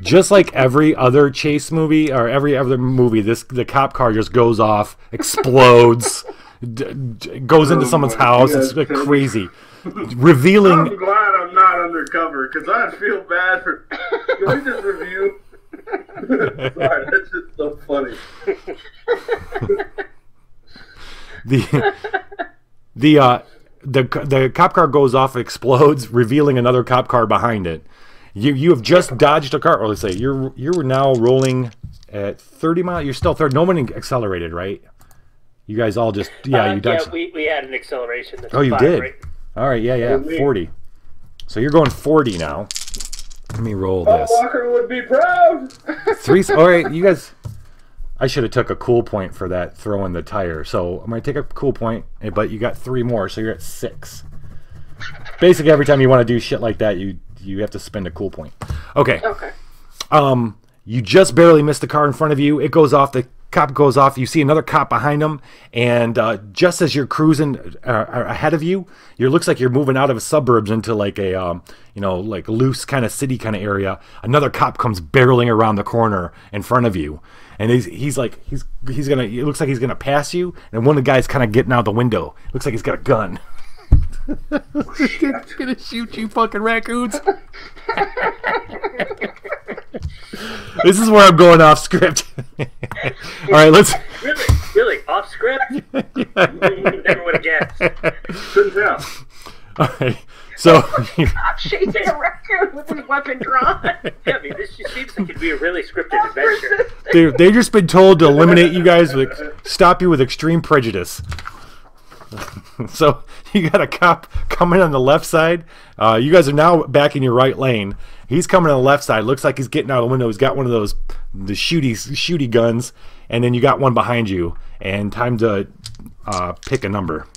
just like every other chase movie or every other movie, the cop car just goes off, explodes, goes into someone's house.
God.
It's like crazy, revealing.
I'm glad I'm not undercover because I'd feel bad for. Can we just review? Sorry, that's just so funny.
the cop car goes off, explodes, revealing another cop car behind it. You have just dodged a car. Or let's say you're now rolling at 30 miles. You're still 30. No one accelerated, right? You guys all just you dodged.
Yeah, we had an acceleration. That's
oh, you
5,
did.
Right?
All right, yeah, 40. So you're going 40 now. Let me roll this.
Walker would be proud.
3. All right, you guys. I should have took a cool point for that throwing the tire. So I'm gonna take a cool point, but you got 3 more, so you're at 6. Basically, every time you want to do shit like that, you have to spend a cool point. Okay.
Okay.
You just barely missed the car in front of you. It goes off. The cop goes off. You see another cop behind him, and just as you're cruising ahead of you, it looks like you're moving out of suburbs into like a like loose kind of city kind of area. Another cop comes barreling around the corner in front of you, and he's gonna. It looks like he's gonna pass you, and one of the guys kind of getting out the window. Looks like he's got a gun. He's gonna shoot you, fucking raccoons. This is where I'm going off script. All right, let's.
Really, off script? Never would have guessed.
Couldn't tell.
All right, so
I'm chasing a raccoon with his weapon drawn.
Yeah, I mean, this just seems like it'd be a really scripted adventure.
they've just been told to eliminate you guys, stop you with extreme prejudice. So you got a cop coming on the left side. You guys are now back in your right lane. He's coming on the left side. Looks like he's getting out of the window. He's got one of the shooty guns, and then you got one behind you. And time to pick a number.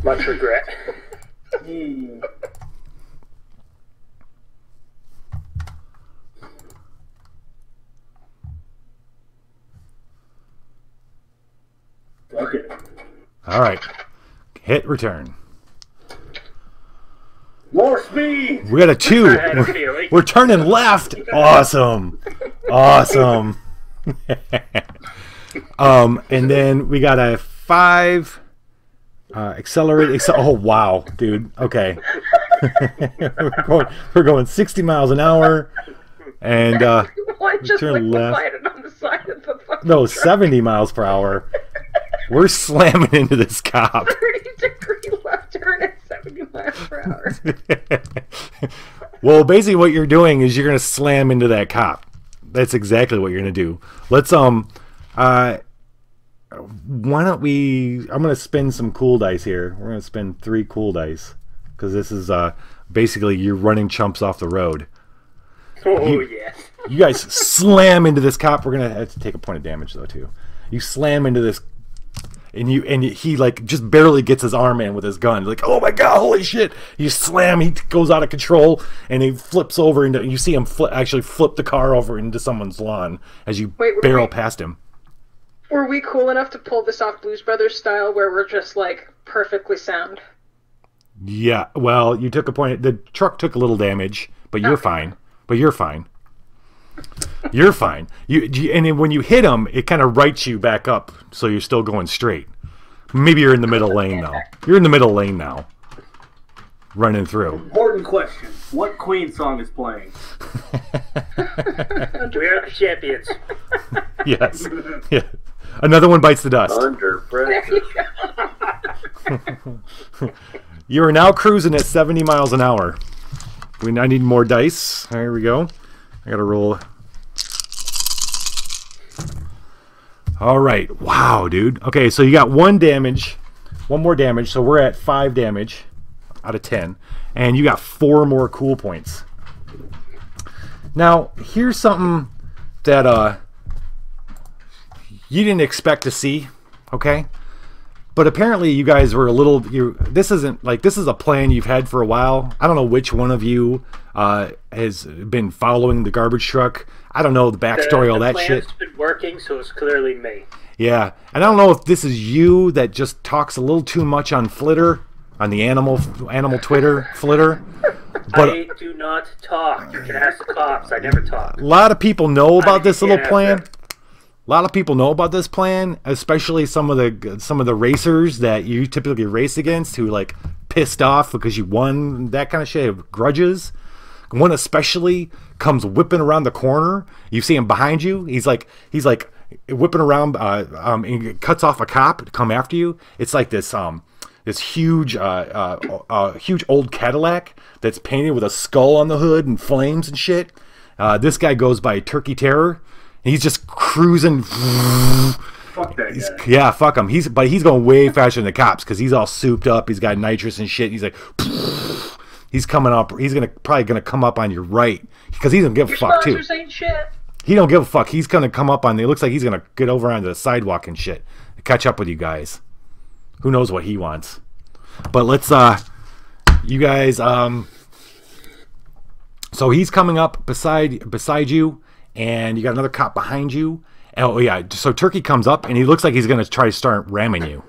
Much regret.
Okay.
All right, hit return.
More speed.
We got a 2. We're turning left. Awesome. And then we got a 5. Accelerate. Oh wow, dude. Okay. we're going 60 miles an hour, and
Why just
turn left.
liquefied it on the side of the fucking
No,
truck?
70 miles per hour. We're slamming into this cop.
30-degree left turn at 70 miles per hour.
Well, basically what you're doing is you're going to slam into that cop. That's exactly what you're going to do. Let's why don't we I'm going to spin some cool dice here. We're going to spin 3 cool dice cuz this is basically you're running chumps off the road.
Oh, yes.
You guys slam into this cop. We're going to have to take a point of damage though too. You slam into this and he like just barely gets his arm in with his gun. Like, oh my god, holy shit! You slam, he goes out of control, and he flips over into. You see him actually flip the car over into someone's lawn as you barrel past him.
Were we cool enough to pull this off Blues Brothers style, where we're just like perfectly sound?
Yeah, well, you took a point. The truck took a little damage, but you're fine. You're fine. And then when you hit him, it kind of rights you back up, so you're still going straight. Maybe you're in the middle lane now. You're in the middle lane now, running through.
Important question. What Queen song is playing?
We are the champions.
Yes. Yeah. Another one bites the dust.
Under pressure.
You are now cruising at 70 miles an hour. I need more dice. Here we go. I gotta roll. All right. Wow, dude. Okay, so you got 1 damage. 1 more damage, so we're at 5 damage out of 10. And you got 4 more cool points. Now, here's something that you didn't expect to see, okay? But apparently you guys were a little. This is a plan you've had for a while. I don't know which one of you has been following the garbage truck. I don't know the backstory, all that shit.
The plan's been working, so it's clearly me.
Yeah, and I don't know if this is you that just talks a little too much on Flitter, on the animal Twitter, Flitter. But
I do not talk. You can ask the cops. I never talk.
a lot of people know about this little
Yeah,
plan.
sure.
A lot of people know about this plan, especially some of the racers that you typically race against who like pissed off because you won, that kind of shit, have grudges. One especially comes whipping around the corner. You see him behind you. He's like whipping around, and it cuts off a cop to come after you. It's like this huge huge old Cadillac that's painted with a skull on the hood and flames and shit. This guy goes by Turkey Terror. And he's just cruising.
Fuck that guy.
Yeah, fuck him. He's going way faster than the cops because he's all souped up. He's got nitrous and shit. He's like, he's coming up. He's probably gonna come up on your right because he doesn't give a fuck too.
Ain't shit.
He don't give a fuck. He's gonna come up on. It looks like he's gonna get over onto the sidewalk and shit, catch up with you guys. Who knows what he wants? But let's you guys. So he's coming up beside you, and you got another cop behind you. Oh yeah. So Turkey comes up, and he looks like he's gonna try to start ramming you.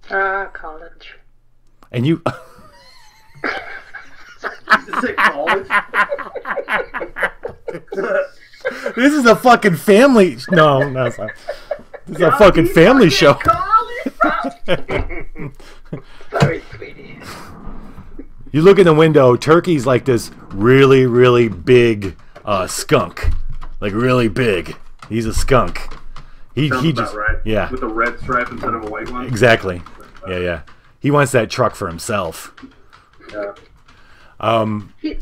College.
And you.
Is it college?
This is a fucking family. No, that's not. This is a fucking family show.
Sorry, sweetie.
You look in the window. Turkey's like this really, really big skunk, like really big. He's a skunk. He just
right.
Yeah,
with a red stripe instead of a white one.
exactly. Yeah. He wants that truck for himself.
Yeah.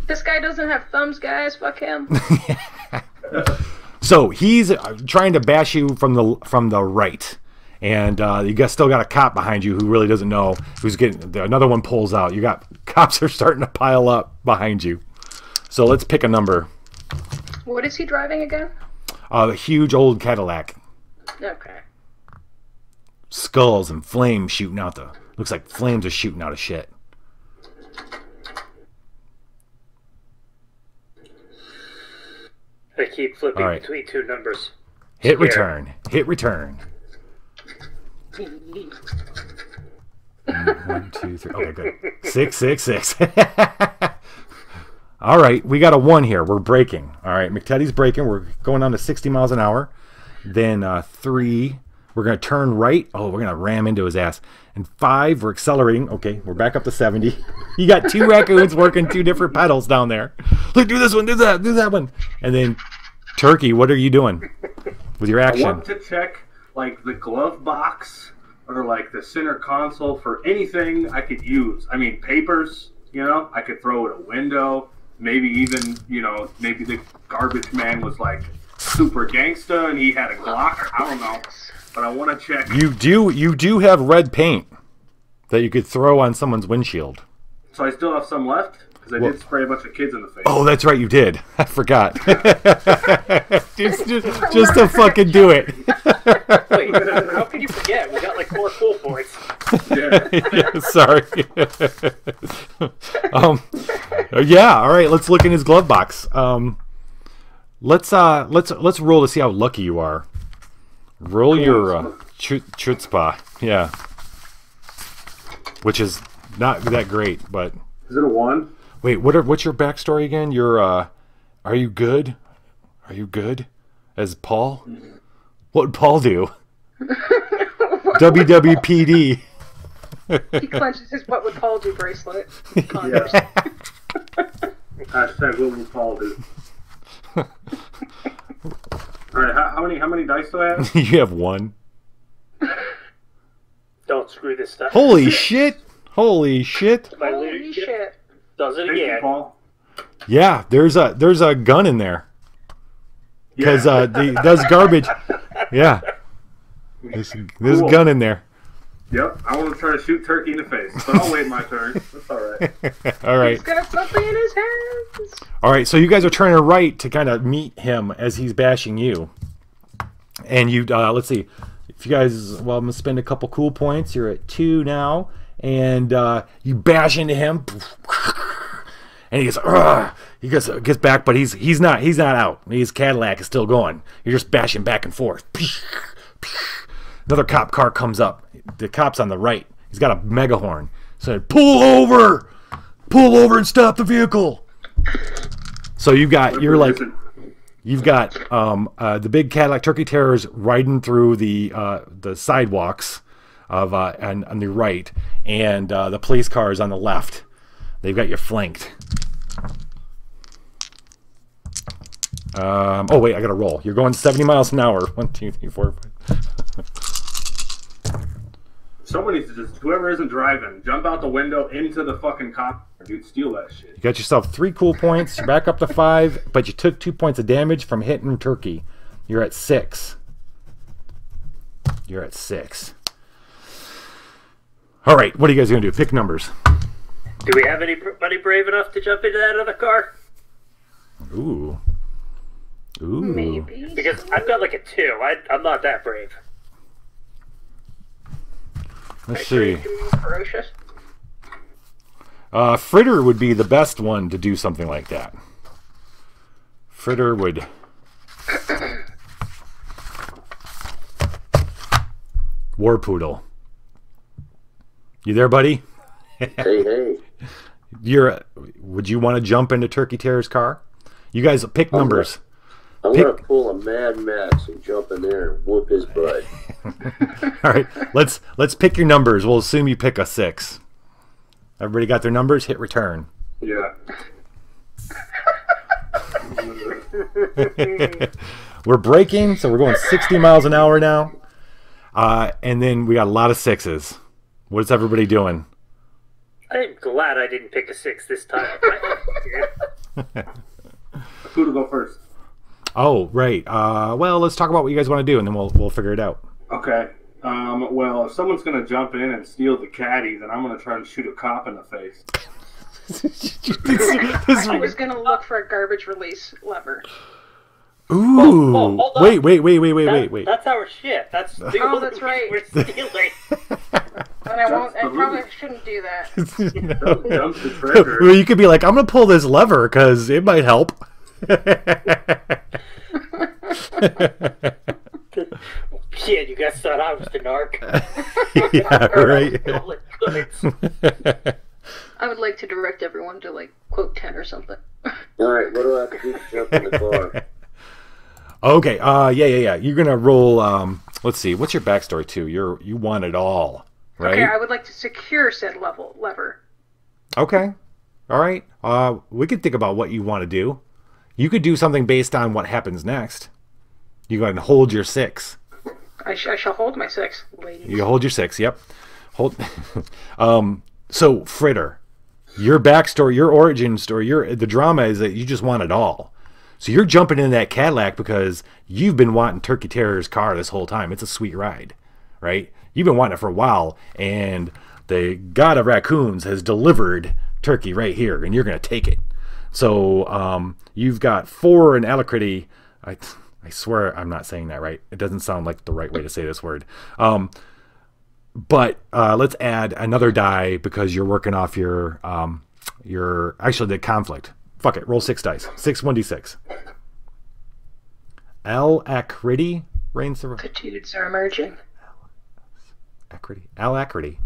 This guy doesn't have thumbs, guys. Fuck him.
So he's trying to bash you from the right, and you still got a cop behind you who really doesn't know who's getting. Another one pulls out. You got cops are starting to pile up behind you. So let's pick a number.
What is he driving again?
A huge old Cadillac.
Okay.
Skulls and flames shooting out the. Looks like flames are shooting out of shit.
I keep flipping
right.
between two numbers.
Hit
Scared.
return. Hit return. 1, 2, 3. Okay, good. 6, 6, 6. All right, we got a 1 here. We're braking. All right, McTeddy's braking. We're going on to 60 miles an hour. Then 3, we're going to turn right. Oh, we're going to ram into his ass. And 5, we're accelerating. Okay, we're back up to 70. You got 2 raccoons working 2 different pedals down there. Look, do this one, do that one. And then, Turkey, what are you doing with your action?
I want to check like the glove box or like the center console for anything I could use. I mean, papers, I could throw at a window. Maybe even, maybe the garbage man was like super gangsta and he had a Glock. I don't know. But I want to check.
You do have red paint that you could throw on someone's windshield.
So I still have some left? Because I did spray a bunch of kids in the face.
Oh, that's right, you did. I forgot. just to fucking do it.
Wait, how could you forget? We got like 4 cool points.
Yeah, sorry. Yeah, all right, let's look in his glove box. Let's roll to see how lucky you are. Roll your chutzpah, yeah. Which is not that great, but...
Is it a 1?
Wait, what's your backstory again? You're, are you good? Are you good? As Paul? What would Paul do? WWPD.
He clenches his "What would Paul do" bracelet.
Yeah. Hashtag what would Paul do? Alright, how many dice do I have?
You have 1.
Don't screw this stuff.
Holy shit! Holy shit!
My
Holy
leadership
shit.
does it
Thank you,
again.
Paul.
Yeah, there's a gun in there. Because
Yeah.
does garbage. Yeah. There's a gun in there.
Yep, I want to try to shoot Turkey in the face, but I'll wait my turn. That's alright.
All right.
He's got something in his hands.
All right, so you guys are turning right to kind of meet him as he's bashing you. And you, let's see. If you guys, well, I'm going to spend a couple cool points. You're at 2 now. And you bash into him. And he goes, ugh. He gets back, but he's not out. His Cadillac is still going. You're just bashing back and forth. Another cop car comes up. The cop's on the right. He's got a megahorn. Said, pull over and stop the vehicle. So you've got the big Cadillac Turkey Terrors riding through the sidewalks of on the right, and the police cars on the left. They've got you flanked. Oh wait, I gotta roll. You're going 70 miles an hour. 1, 2, 3, 4, 5.
Someone needs to just, whoever isn't driving, jump out the window into the fucking cop, dude, steal that shit.
You got yourself 3 cool points. You're back up to 5, but you took 2 points of damage from hitting Turkey. You're at 6. You're at 6. All right, what are you guys gonna do? Pick numbers.
Do we have anybody brave enough to jump into that other car?
Ooh. Ooh.
Maybe.
Because I've got like a 2. I'm not that brave.
Let's see.
Ferocious.
Fritter would be the best one to do something like that. Fritter would. War Poodle. You there, buddy?
Hey.
Would you want to jump into Turkey Terror's car? You guys pick numbers.
I'm going to pull a Mad Max and jump in there and whoop his butt.
All right, let's pick your numbers. We'll assume you pick a 6. Everybody got their numbers? Hit return.
Yeah.
We're braking, so we're going 60 miles an hour now. And then we got a lot of 6s. What's everybody doing?
I'm glad I didn't pick a 6 this time.
Who to go first?
Oh, right. Well, let's talk about what you guys want to do, and then we'll figure it out.
Okay. Well, if someone's going to jump in and steal the caddy, then I'm going to try and shoot a cop in the face.
I was gonna look for a garbage release lever.
Ooh!
hold on.
Wait.
That's our shit. That's the
Oh,
only
that's
reason
right.
we're stealing.
But I won't. I probably shouldn't do that.
Dump the treasure.
Well, you could be like, I'm gonna pull this lever because it might help.
Shit, you guys thought I was the narc.
Yeah, right.
I would like to direct everyone to like quote 10 or something.
Alright, what do I have to do to jump in the car?
Okay, yeah. You're gonna roll. Let's see. What's your backstory too? You want it all, right?
Okay, I would like to secure said lever.
Okay. All right. We could think about what you want to do. You could do something based on what happens next. You go ahead and hold your 6.
I shall hold my 6, ladies.
You hold your 6. Yep. Hold. So Fritter, your backstory, your origin story, the drama is that you just want it all. So you're jumping in that Cadillac because you've been wanting Turkey Terror's car this whole time. It's a sweet ride, right? You've been wanting it for a while, and the God of Raccoons has delivered Turkey right here, and you're going to take it. So you've got 4 in Alacrity. I swear I'm not saying that right. It doesn't sound like the right way to say this word. But let's add another die because you're working off your actually the conflict. Fuck it, roll 6 dice. 6 1d6. Alacrity reigns the.
Attitudes are emerging.
Alacrity.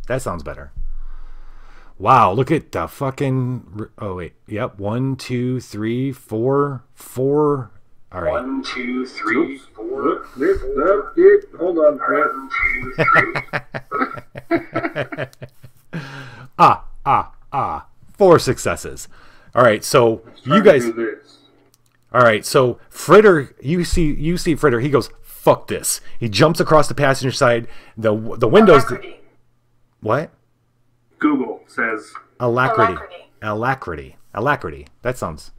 That sounds better. Wow, look at the fucking. Oh wait, yep. 1, 2, 3, 4. All right.
1, 2, 3, 4. Hold on. 1, 2, 3.
4 successes. All right, so you guys. All right, so Fritter, you see Fritter. He goes, "Fuck this!" He jumps across the passenger side. The windows.
Alacrity.
What?
Google says
Alacrity. That sounds.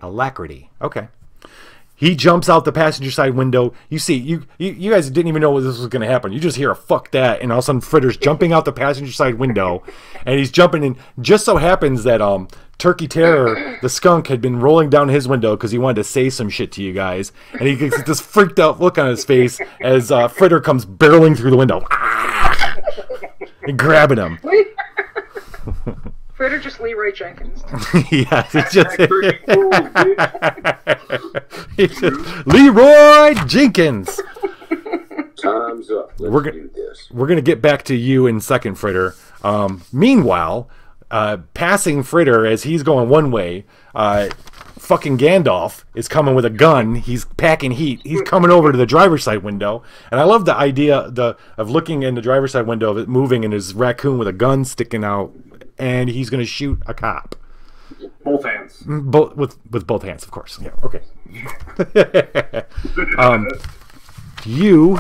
Alacrity.
Okay. He jumps out the passenger side window. You see, you guys didn't even know this was going to happen. You just hear a "fuck that," and all of a sudden Fritter's jumping out the passenger side window, and he's jumping in. Just so happens that Turkey Terror, the skunk, had been rolling down his window because he wanted to say some shit to you guys, and he gets this freaked out look on his face as Fritter comes barreling through the window, and grabbing him.
Fritter just Leroy Jenkins.
Yeah, it's just, it's just Leroy Jenkins.
Time's up. Let's do this.
We're gonna get back to you in second, Fritter. Meanwhile, passing Fritter as he's going one way, fucking Gandalf is coming with a gun. He's packing heat. He's coming over to the driver's side window, and I love the idea of looking in the driver's side window of it moving and his raccoon with a gun sticking out, and he's gonna shoot a cop.
Both hands.
Both with both hands, of course. Yeah. Okay. You,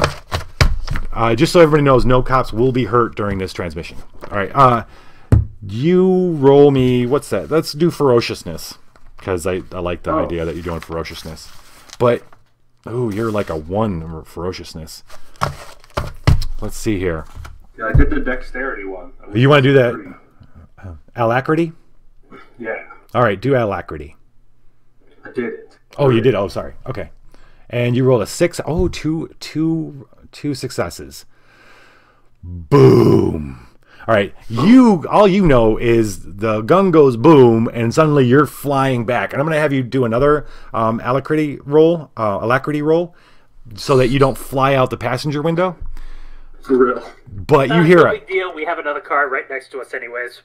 just so everybody knows, no cops will be hurt during this transmission. All right. You roll me. What's that? Let's do ferociousness, because I like the idea that you're doing ferociousness. But you're like a 1 ferociousness. Let's see here.
Yeah, I did the dexterity one.
You want to do that? Alacrity?
Yeah.
All right, do alacrity.
I did it.
Oh, you did. Oh, sorry. Okay. And you rolled a 6. Oh, two successes. Boom. All right. All you know is the gun goes boom, and suddenly you're flying back. And I'm going to have you do another alacrity roll, so that you don't fly out the passenger window.
For real.
But you
No
hear
big deal. We have another car right next to us, anyways.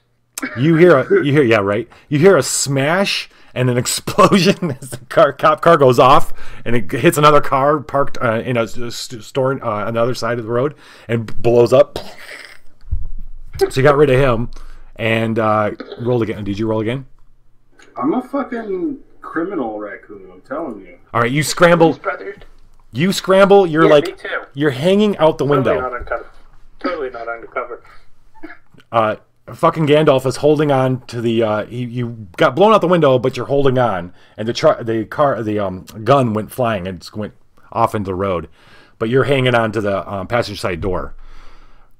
You hear a smash and an explosion as the cop car goes off, and it hits another car parked in a store on the other side of the road and blows up. So you got rid of him and rolled again. Did you roll again?
I'm a fucking criminal raccoon, I'm telling you.
All right, you scramble.
Brothered.
You scramble. You're
Yeah,
like
me too.
you're hanging out the window.
Totally not undercover.
Fucking Gandalf is holding on to the. You got blown out the window, but you're holding on, and the gun went flying and just went off into the road, but you're hanging on to the passenger side door.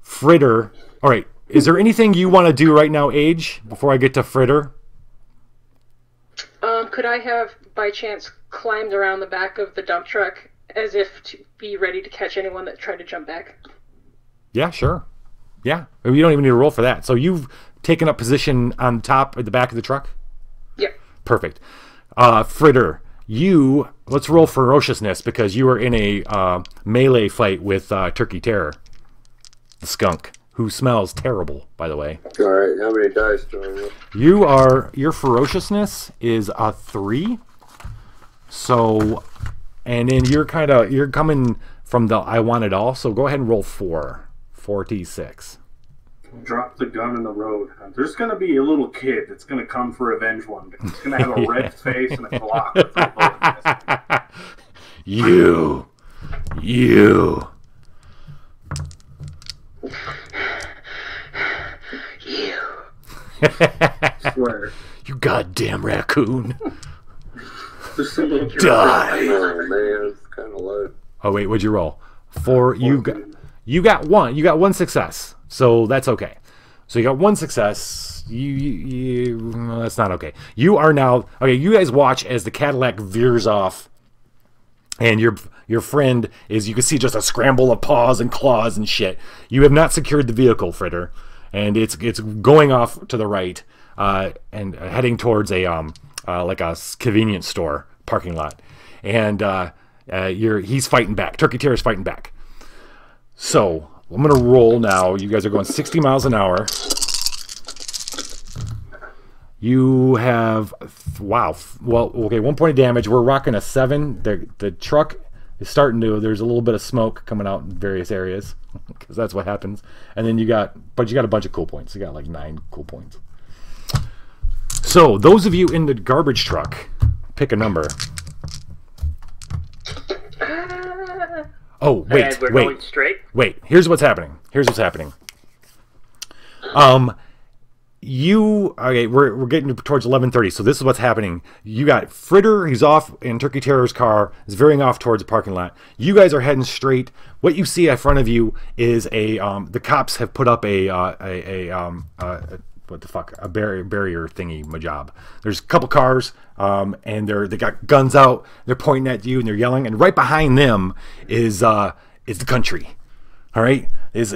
Fritter. All right. Is there anything you want to do right now, Age, before I get to Fritter?
Could I have, by chance, climbed around the back of the dump truck as if to be ready to catch anyone that tried to jump back?
Yeah, sure. Yeah. You don't even need a roll for that. So you've taken up position on top at the back of the truck?
Yep.
Perfect. Fritter, let's roll ferociousness because you are in a melee fight with Turkey Terror, the skunk, who smells terrible, by the way.
All right, how many dice do I roll?
Your ferociousness is a 3. So, and then you're coming from the I want it all. So go ahead and roll 4d6.
Drop the gun in the road. There's gonna be a little kid that's gonna come for revenge one day. He's gonna have a red face and a Glock with a bullet in his head.
You.
I swear.
You goddamn raccoon.
There's some little
Die.
Oh man, it's kind of low.
Oh wait, what'd you roll? 4. You got 1. You got 1 success. So that's okay. So you got 1 success. No, that's not okay. You are now okay. You guys watch as the Cadillac veers off, and your friend is. You can see just a scramble of paws and claws and shit. You have not secured the vehicle, Fritter, and it's going off to the right and heading towards a like a convenience store parking lot, and he's fighting back. Turkey Terror's fighting back. So I'm gonna roll now. You guys are going 60 miles an hour. You have wow. Well, okay, 1 point of damage. We're rocking a 7. The truck is starting to. There's a little bit of smoke coming out in various areas because that's what happens. And then you got a bunch of cool points. You got like 9 cool points. So those of you in the garbage truck, pick a number. Oh wait,
And we're
wait.
going straight.
Wait, here's what's happening. We're getting towards 11:30. So this is what's happening. You got Fritter, he's off in Turkey Terror's car, is veering off towards the parking lot. You guys are heading straight. What you see in front of you is the cops have put up a barrier thingy majob. There's a couple cars, and they got guns out. They're pointing at you and they're yelling. And right behind them is the country. All right, it's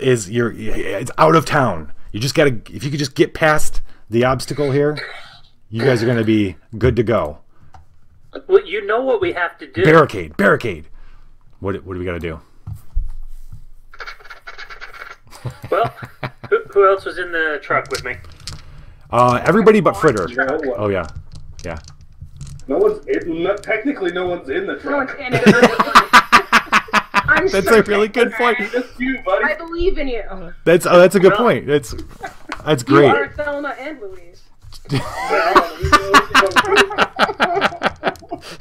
out of town. You just gotta, if you could just get past the obstacle here, you guys are gonna be good to go.
Well, you know what we have to do.
Barricade. What do we gotta do?
Well, who else was in the truck with me?
Everybody but Fritter.
No one.
Oh yeah.
No one's technically no one's in the
No
truck.
one's in it. I'm
That's
certain.
a really good point.
Just you, buddy.
I believe in you.
That's a good point. That's
You
great.
are Thelma and Louise.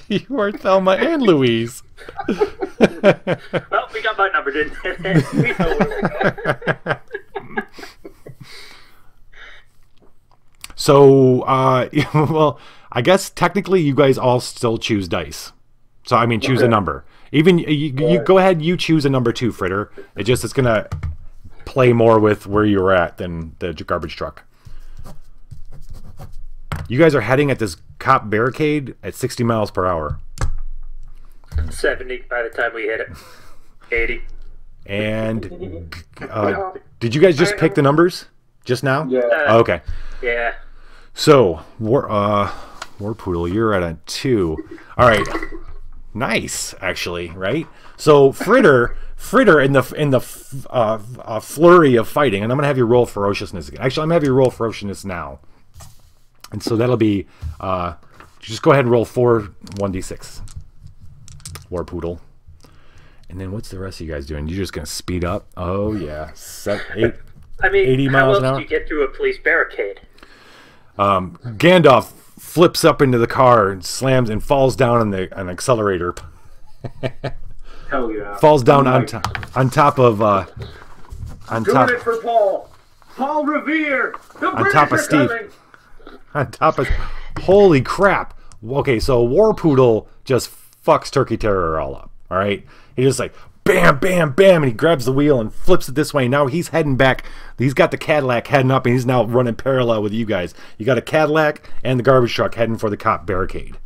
You are Thelma and Louise.
Well, we got my number, didn't we? We know where we're going.
So, well, I guess technically you guys all still choose dice. So, I mean, choose a number. Even you go ahead, you choose a number too, Fritter. It's gonna play more with where you were at than the garbage truck. You guys are heading at this cop barricade at 60 miles per hour.
70 by the time we hit it. 80.
And did you guys just pick the numbers just now?
Yeah.
Okay.
Yeah.
So, Warpoodle, you're at a 2. All right. Nice, actually, right? So, Fritter in the flurry of fighting, and I'm going to have you roll ferociousness again. Actually, I'm going to have you roll ferociousness now. And so that'll be, just go ahead and roll 4 1d6. Warpoodle. And then what's the rest of you guys doing? You're just going to speed up? Oh, yeah. 8,
I mean,
80
how
miles
else
an hour?
do you get through a police barricade?
Gandalf flips up into the car and slams and falls down on an accelerator.
Hell yeah.
Falls down
I'm
on top of
doing it for Paul. Paul Revere. The British
top of
are
Steve.
coming.
on top of holy crap. Okay, so Warpoodle just fucks Turkey Terror all up. All right, he just like bam, bam, bam, and he grabs the wheel and flips it this way. Now he's heading back. He's got the Cadillac heading up, and he's now running parallel with you guys. You got a Cadillac and the garbage truck heading for the cop barricade.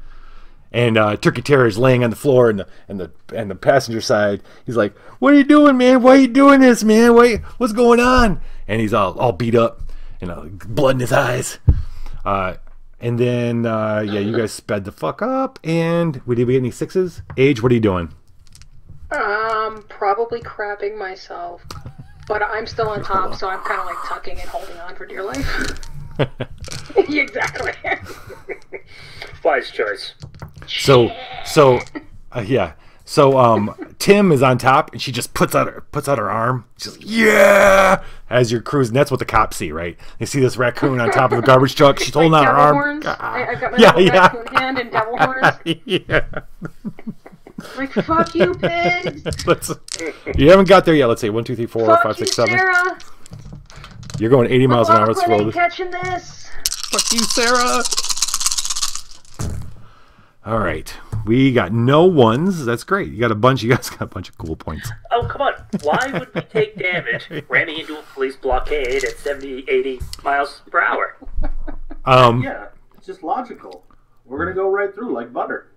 And Turkey Terror is laying on the floor and the passenger side. He's like, "What are you doing, man? Why are you doing this, man? What's going on?" And he's all beat up, blood in his eyes. And then yeah, you guys sped the fuck up. And did we get any 6s? Age, what are you doing?
Probably crapping myself, but I'm still on top, so I'm kind of like tucking and holding on for dear life. Exactly.
Wise choice.
So yeah. So Tim is on top, and she just puts out her arm. She's like, "Yeah!" As you're cruising. That's what the cops see, right? They see this raccoon on top of the garbage truck. She's holding out her arm.
Horns. I've got my little raccoon hand and devil horns.
Yeah.
Like, fuck you, pigs!
You haven't got there yet. Let's see. 1, 2, 3, 4,
Fuck
5, 6,
you,
7.
Sarah!
You're going 80 miles an hour. Let's roll
ain't
this.
catching this!
Fuck you, Sarah! All right. We got no 1s. That's great. You guys got a bunch of cool points.
Oh, come on. Why would we take damage ramming into a police blockade at 70, 80 miles per hour?
Yeah, it's just logical. We're gonna go right through like butter.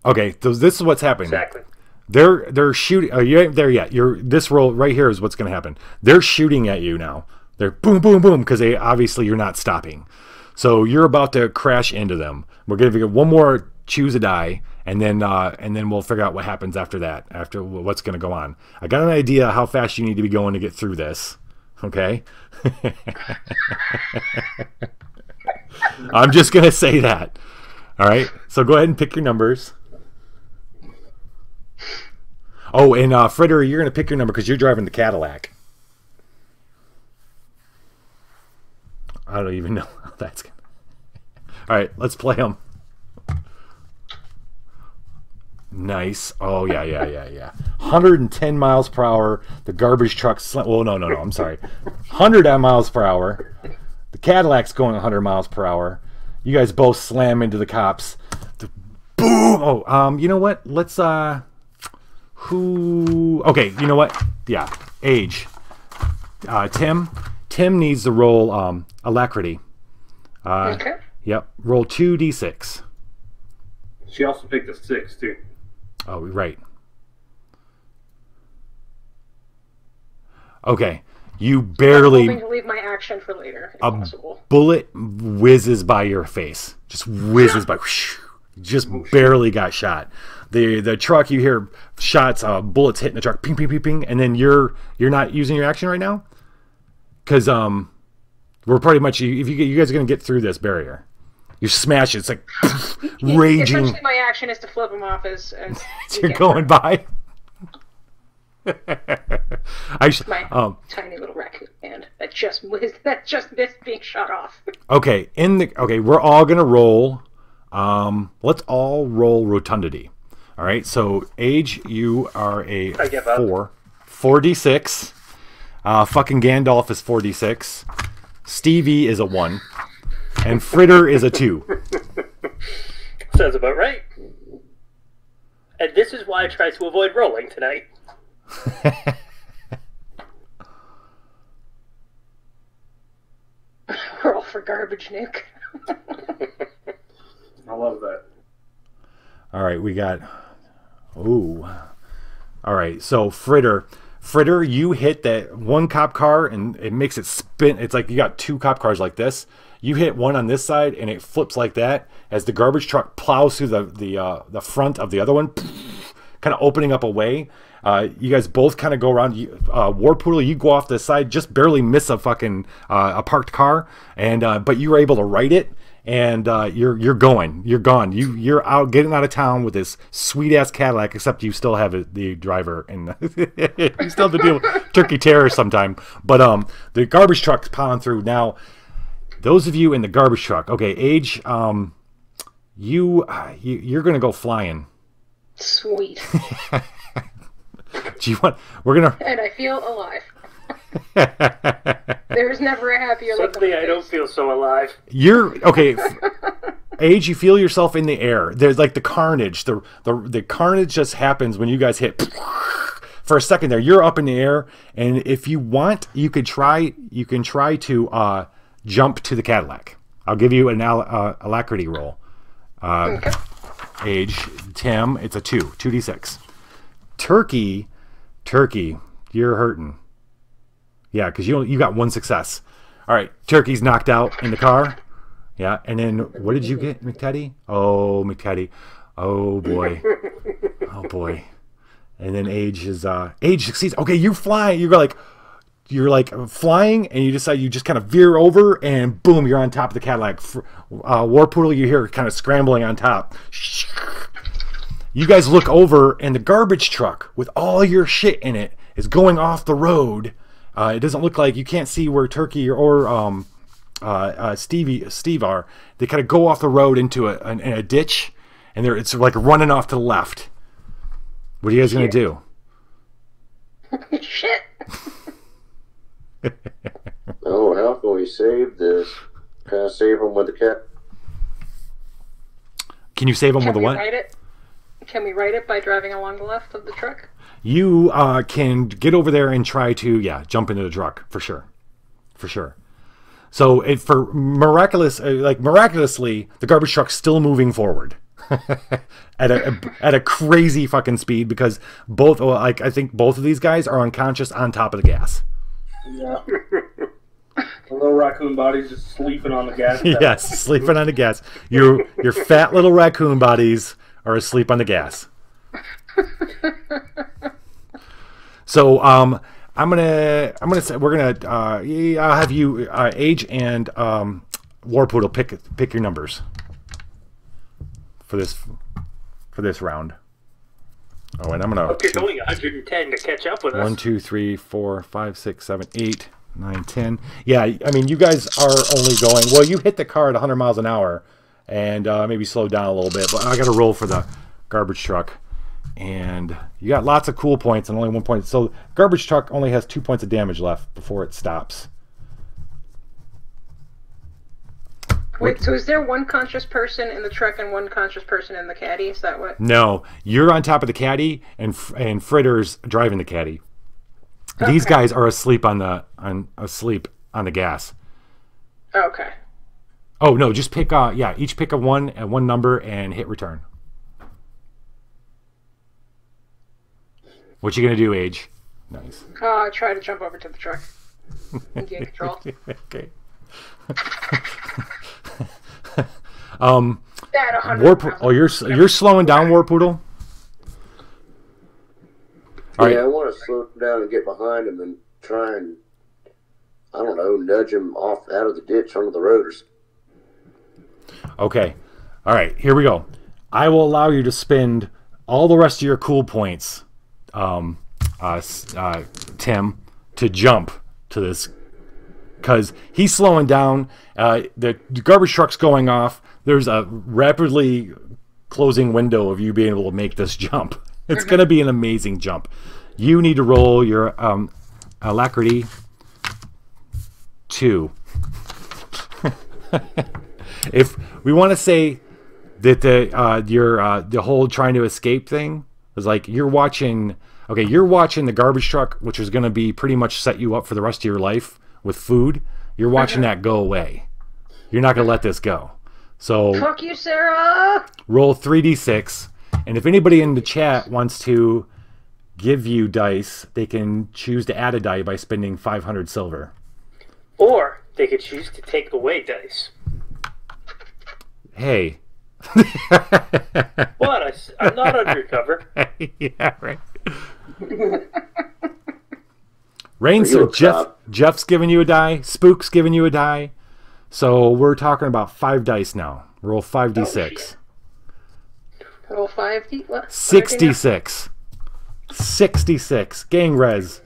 Okay, so this is what's happening.
Exactly.
They're shooting. Oh, you ain't there yet. This roll right here is what's going to happen. They're shooting at you now. They're boom, boom, boom, because obviously you're not stopping. So you're about to crash into them. We're going to get one more choose a die, and then we'll figure out what happens after that. After what's going to go on. I got an idea how fast you need to be going to get through this. Okay. I'm just going to say that. All right. So go ahead and pick your numbers. Oh, and Fritter, you're going to pick your number because you're driving the Cadillac. I don't even know how that's going to... All right, let's play them. Nice. Oh, yeah. 110 miles per hour. The garbage truck's... Well, no, I'm sorry. 100 miles per hour. The Cadillac's going 100 miles per hour. You guys both slam into the cops. Boom! Oh, you know what? Let's... Okay, you know what? Yeah, age. Tim needs to roll alacrity.
Okay.
Yep, roll 2d6.
She also picked a 6 too.
Oh, right. Okay, you barely...
I'm hoping to leave my action for later, if possible.
Bullet whizzes by your face. Just whizzes by. Just barely got shot. The truck, you hear shots, bullets hitting the truck, ping, ping, ping, ping, and then you're not using your action right now, because we're pretty much if you guys are gonna get through this barrier, you smash it. It's like raging.
Essentially, my action is to flip them off as
you're going by.
My tiny little raccoon hand. that just missed being shut off.
Okay, we're all gonna roll. Let's all roll rotundity. All right. So Age, you are a
I give up.
4d6. Fucking Gandalf is 4d6. Stevie is a 1, and Fritter is a 2.
Sounds about right. And this is why I try to avoid rolling tonight.
Roll for garbage, Nick.
I love that.
All right, we got. Ooh. All right, so Fritter, you hit that one cop car and it makes it spin. It's like you got 2 cop cars like this. You hit one on this side and it flips like that as the garbage truck plows through the front of the other one, kind of opening up a way. You guys both kind of go around. Warpoodle, you go off the side, just barely miss a fucking a parked car, and but you were able to right it, and you're gone. You're out, getting out of town with this sweet ass Cadillac. Except you still have the driver, and you still have to deal with turkey terror sometime. But the garbage truck's plowing through now. Those of you in the garbage truck, okay, Age, you're gonna go flying.
Sweet.
Do you want? We're gonna.
And I feel alive. There's never a happier look on
Suddenly
my
I
face.
don't feel so alive.
You're okay. Age, you feel yourself in the air. There's like the carnage. The carnage just happens when you guys hit. For a second there, you're up in the air, and if you want, you can try to jump to the Cadillac. I'll give you an alacrity roll.
Okay.
Age, Tim, it's a 2d6. Turkey, you're hurting. Yeah, because you got 1 success. All right, Turkey's knocked out in the car. Yeah, and then what did you get, McTeddy? Oh, McTeddy. Oh boy. Oh boy. And then Age succeeds. Okay, you fly. You're like flying, and you decide you just kind of veer over, and boom, you're on top of the Cadillac. Warpoodle, you hear kind of scrambling on top. You guys look over, and the garbage truck with all your shit in it is going off the road. It doesn't look like, you can't see where Turkey or Steve are. They kind of go off the road into a ditch, and it's like running off to the left. What are you guys gonna do?
Shit.
Oh, how can we save this? Can I save them with the cat?
Can you save them with a what?
Can we write it by driving along the left of the truck?
You can get over there and try to, jump into the truck for sure. So miraculously, the garbage truck's still moving forward at a crazy fucking speed, because I think both of these guys are unconscious on top of the gas.
Yeah. The little raccoon body's just sleeping on the gas pedal.
Yes, sleeping on the gas. Your fat little raccoon bodies are asleep on the gas. So I'm gonna say we're gonna I'll have you Age and Warpoodle pick your numbers for this round. Oh, and I'm gonna.
Hope you're going 110 to catch up with us.
1, 2, 3, 4, 5, 6, 7, 8, 9, 10. Yeah, I mean, you guys are only going. Well, you hit the car at 100 miles an hour, and maybe slow down a little bit. But I got to roll for the garbage truck, and you got lots of cool points and only 1 point. So garbage truck only has 2 points of damage left before it stops.
Wait, so is there one conscious person in the truck and one conscious person in the caddy? Is that what?
No, you're on top of the caddy, and Fritter's driving the caddy.
Okay.
These guys are asleep on the gas.
Okay.
Oh no, just pick each pick one number and hit return. What you gonna do, Age? Nice.
Try to jump over to the truck and gain control.
Okay.
At 100
you're slowing down, Warpoodle? All right.
I want to slow down and get behind him and try and, I don't know, nudge him off out of the ditch onto the road.
Okay. All right, here we go. I will allow you to spend all the rest of your cool points, Tim, to jump to this because he's slowing down. The garbage truck's going off. There's a rapidly closing window of you being able to make this jump. It's going to be an amazing jump. You need to roll your alacrity 2. If we want to say that the whole trying to escape thing is like you're watching the garbage truck, which is going to be pretty much set you up for the rest of your life with food. You're watching that go away. You're not going to let this go. So
Fuck you, Sarah!
roll 3d6, and if anybody in the chat wants to give you dice, they can choose to add a die by spending 500 silver.
Or they could choose to take away dice.
Hey.
What? I'm not undercover.
Yeah, right. Rain, so Jeff's giving you a die. Spook's giving you a die. So we're talking about 5 dice now. Roll 5d6.
Roll 5D. What?
66. 66. Gang res.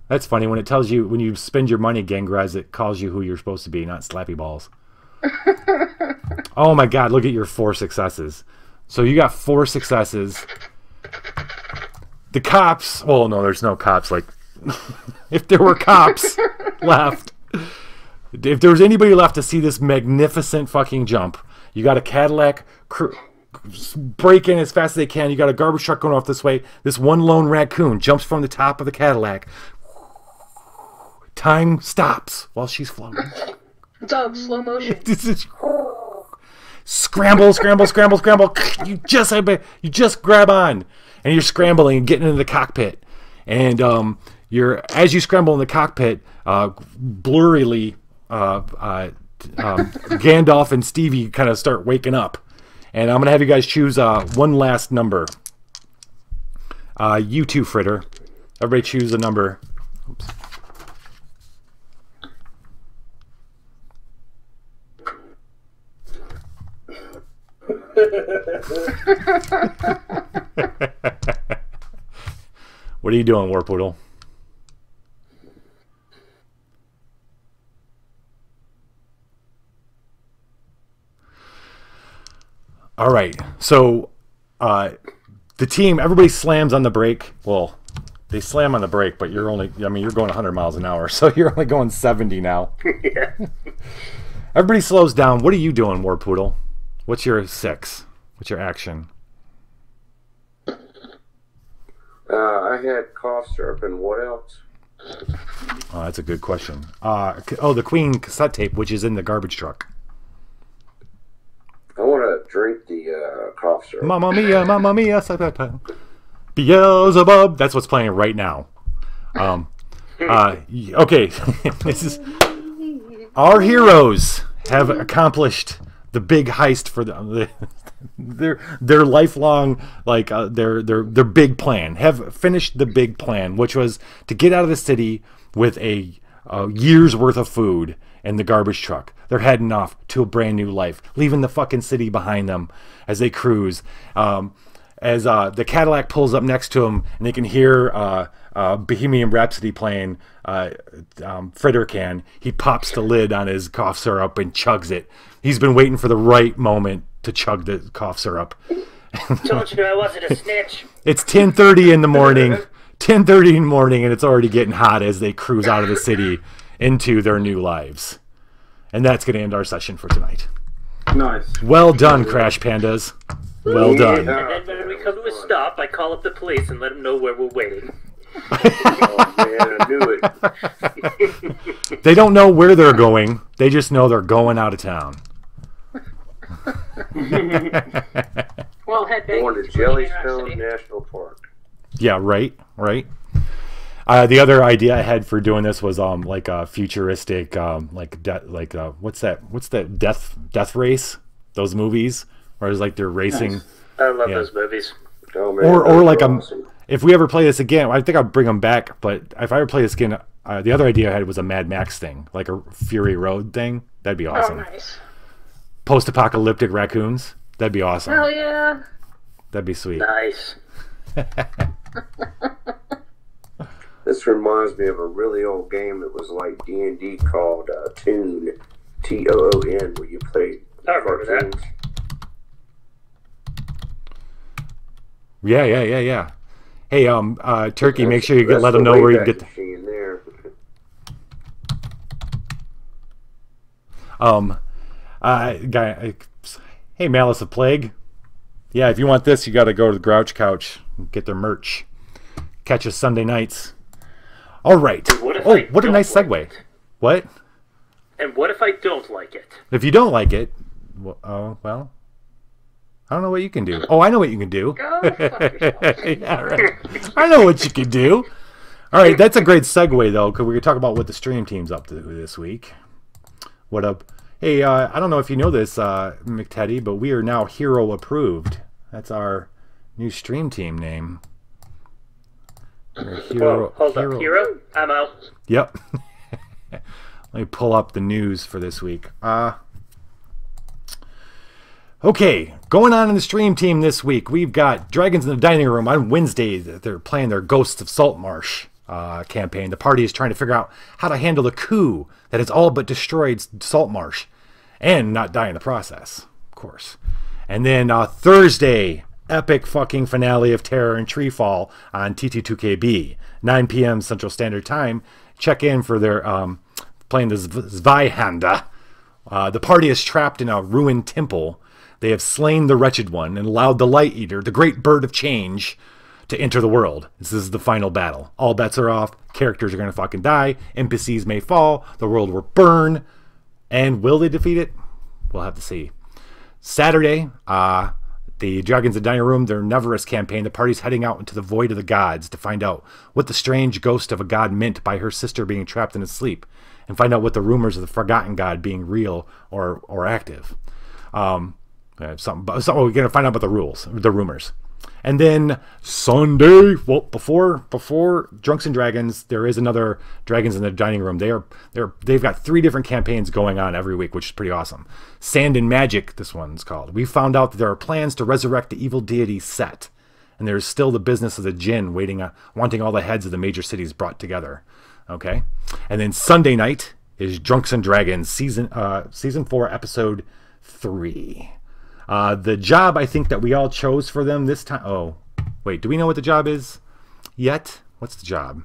That's funny. When it tells you, when you spend your money, gang res, it calls you who you're supposed to be, not slappy balls. Oh my god, look at your 4 successes. So you got 4 successes. The cops, well, no, there's no cops. Like, if there were cops left, if there was anybody left to see this magnificent fucking jump, you got a Cadillac break in as fast as they can. You got a garbage truck going off this way. This one lone raccoon jumps from the top of the Cadillac. Time stops while she's floating.
Dog, slow motion.
Scramble, scramble, scramble, scramble. You just grab on, and you're scrambling and getting into the cockpit. And as you scramble in the cockpit, blurrily, Gandalf and Stevie kind of start waking up. And I'm gonna have you guys choose one last number. You too, Fritter. Everybody choose a number. Oops. What are you doing, Warpoodle? All right, so the team, everybody slams on the brake. Well, they slam on the brake, but you're only, I mean, you're going 100 miles an hour, so you're only going 70 now.
Yeah.
Everybody slows down. What are you doing, Warpoodle? What's your 6? What's your action?
I had cough syrup, and what else?
Oh, that's a good question. The Queen cassette tape, which is in the garbage truck.
I want to drink the cough syrup.
Mamma mia, Beelzebub. That's what's playing right now. Okay, this is our heroes have accomplished the big heist for their lifelong, like their big plan. Have finished the big plan, which was to get out of the city with a year's worth of food in the garbage truck. They're heading off to a brand new life, leaving the fucking city behind them as they cruise. As the Cadillac pulls up next to them, and they can hear Bohemian Rhapsody playing. Fritter can. He pops the lid on his cough syrup and chugs it. He's been waiting for the right moment to chug the cough syrup.
Told you I wasn't a snitch.
It's 10:30 in the morning. 10:30 in the morning, and it's already getting hot as they cruise out of the city into their new lives. And that's going to end our session for tonight.
Nice.
Well done, Crash Pandas. Well done.
And then when we come to a stop, I call up the police and let them know where we're waiting.
Oh, man, I knew it.
They don't know where they're going. They just know they're going out of town.
Well, headbang.
Going to Jellystone National Park.
Yeah, right. The other idea I had for doing this was like a futuristic what's that death race, those movies where it's like they're racing.
Nice. I love those movies.
Oh, man,
or like
awesome.
If we ever play this again, I think I'll bring them back. But if I ever play this again, the other idea I had was a Mad Max thing, like a Fury Road thing. That'd be awesome.
Oh, nice.
Post-apocalyptic raccoons. That'd be awesome.
Hell yeah.
That'd be sweet.
Nice.
This reminds me of a really old game that was like D&D called Toon, Toon, where you played
I remember that.
cartoons.
Yeah. Hey, Turkey, make sure you
That's
let
the
them know where you
Wayback
get.
Machine there.
Hey, Malice of Plague. Yeah, if you want this, you got to go to the Grouch Couch and get their merch. Catch us Sunday nights. All right.
What if
Oh,
I
what a
don't
nice
like
segue.
it?
What?
And what if I don't like it?
If you don't like it, well, I don't know what you can do. Oh, I know what you can do.
Go fuck yourself.
Yeah, right. I know what you can do. All right, that's a great segue though, because we could talk about what the stream team's up to this week. What up? Hey, I don't know if you know this, McTeddy, but we are now Hero approved. That's our new stream team name.
Whoa, hold up. Hero? I'm out.
Yep. Let me pull up the news for this week. Okay, going on in the stream team this week, we've got Dragons in the Dining Room on Wednesday. They're playing their Ghosts of Saltmarsh campaign. The party is trying to figure out how to handle the coup that has all but destroyed Saltmarsh and not die in the process, of course. And then Thursday, epic fucking finale of Terror and Treefall on TT2KB, 9 p.m. Central Standard Time. Check in for their playing the Zweihanda. The party is trapped in a ruined temple. They have slain the Wretched One and allowed the Light Eater, the great bird of change, to enter the world. This is the final battle. All bets are off. Characters are going to fucking die. NPCs may fall. The world will burn. And will they defeat it? We'll have to see. Saturday, the Dragons in the Dining Room, their Neverest campaign, the party's heading out into the void of the gods to find out what the strange ghost of a god meant by her sister being trapped in a sleep, and find out what the rumors of the forgotten god being real or active. We're going to find out about the rumors. And then Sunday, well, before Drunks and Dragons, there is another Dragons in the Dining Room. They've got 3 different campaigns going on every week, which is pretty awesome. Sand and Magic, this one's called. We found out that there are plans to resurrect the evil deity Set, and there's still the business of the Jinn wanting all the heads of the major cities brought together. Okay, and then Sunday night is Drunks and Dragons season 4, episode 3. The job I think that we all chose for them this time. Oh, wait, do we know what the job is yet? What's the job?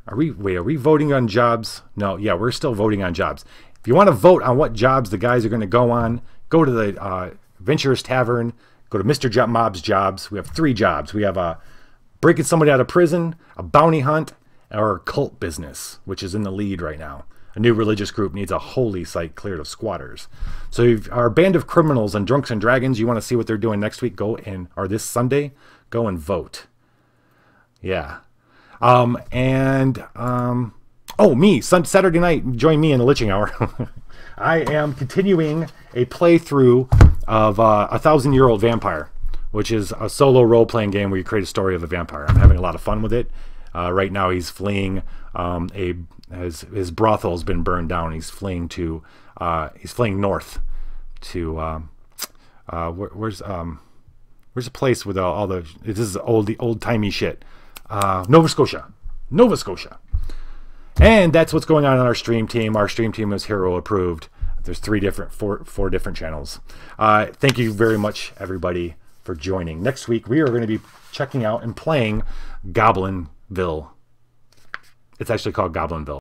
Are we voting on jobs? No, yeah, we're still voting on jobs. If you want to vote on what jobs the guys are going to go on, go to the Venturous Tavern, go to Mr. Mob's jobs. We have 3 jobs. We have breaking somebody out of prison, a bounty hunt, or cult business, which is in the lead right now. A new religious group needs a holy site cleared of squatters. So if our band of criminals and Drunks and Dragons, you want to see what they're doing next week, or this Sunday, go and vote. Yeah. Saturday night, join me in the Liching Hour. I am continuing a playthrough of 1,000-Year-Old Vampire, which is a solo role-playing game where you create a story of a vampire. I'm having a lot of fun with it. Right now he's fleeing his brothel has been burned down. He's fleeing north to where's a place with all the this is old-timey shit. Nova Scotia. And that's what's going on our stream team. Our stream team is Hero approved. There's 4 different channels. Thank you very much, everybody, for joining. Next week we are going to be checking out and playing Goblinville. It's actually called Goblinville.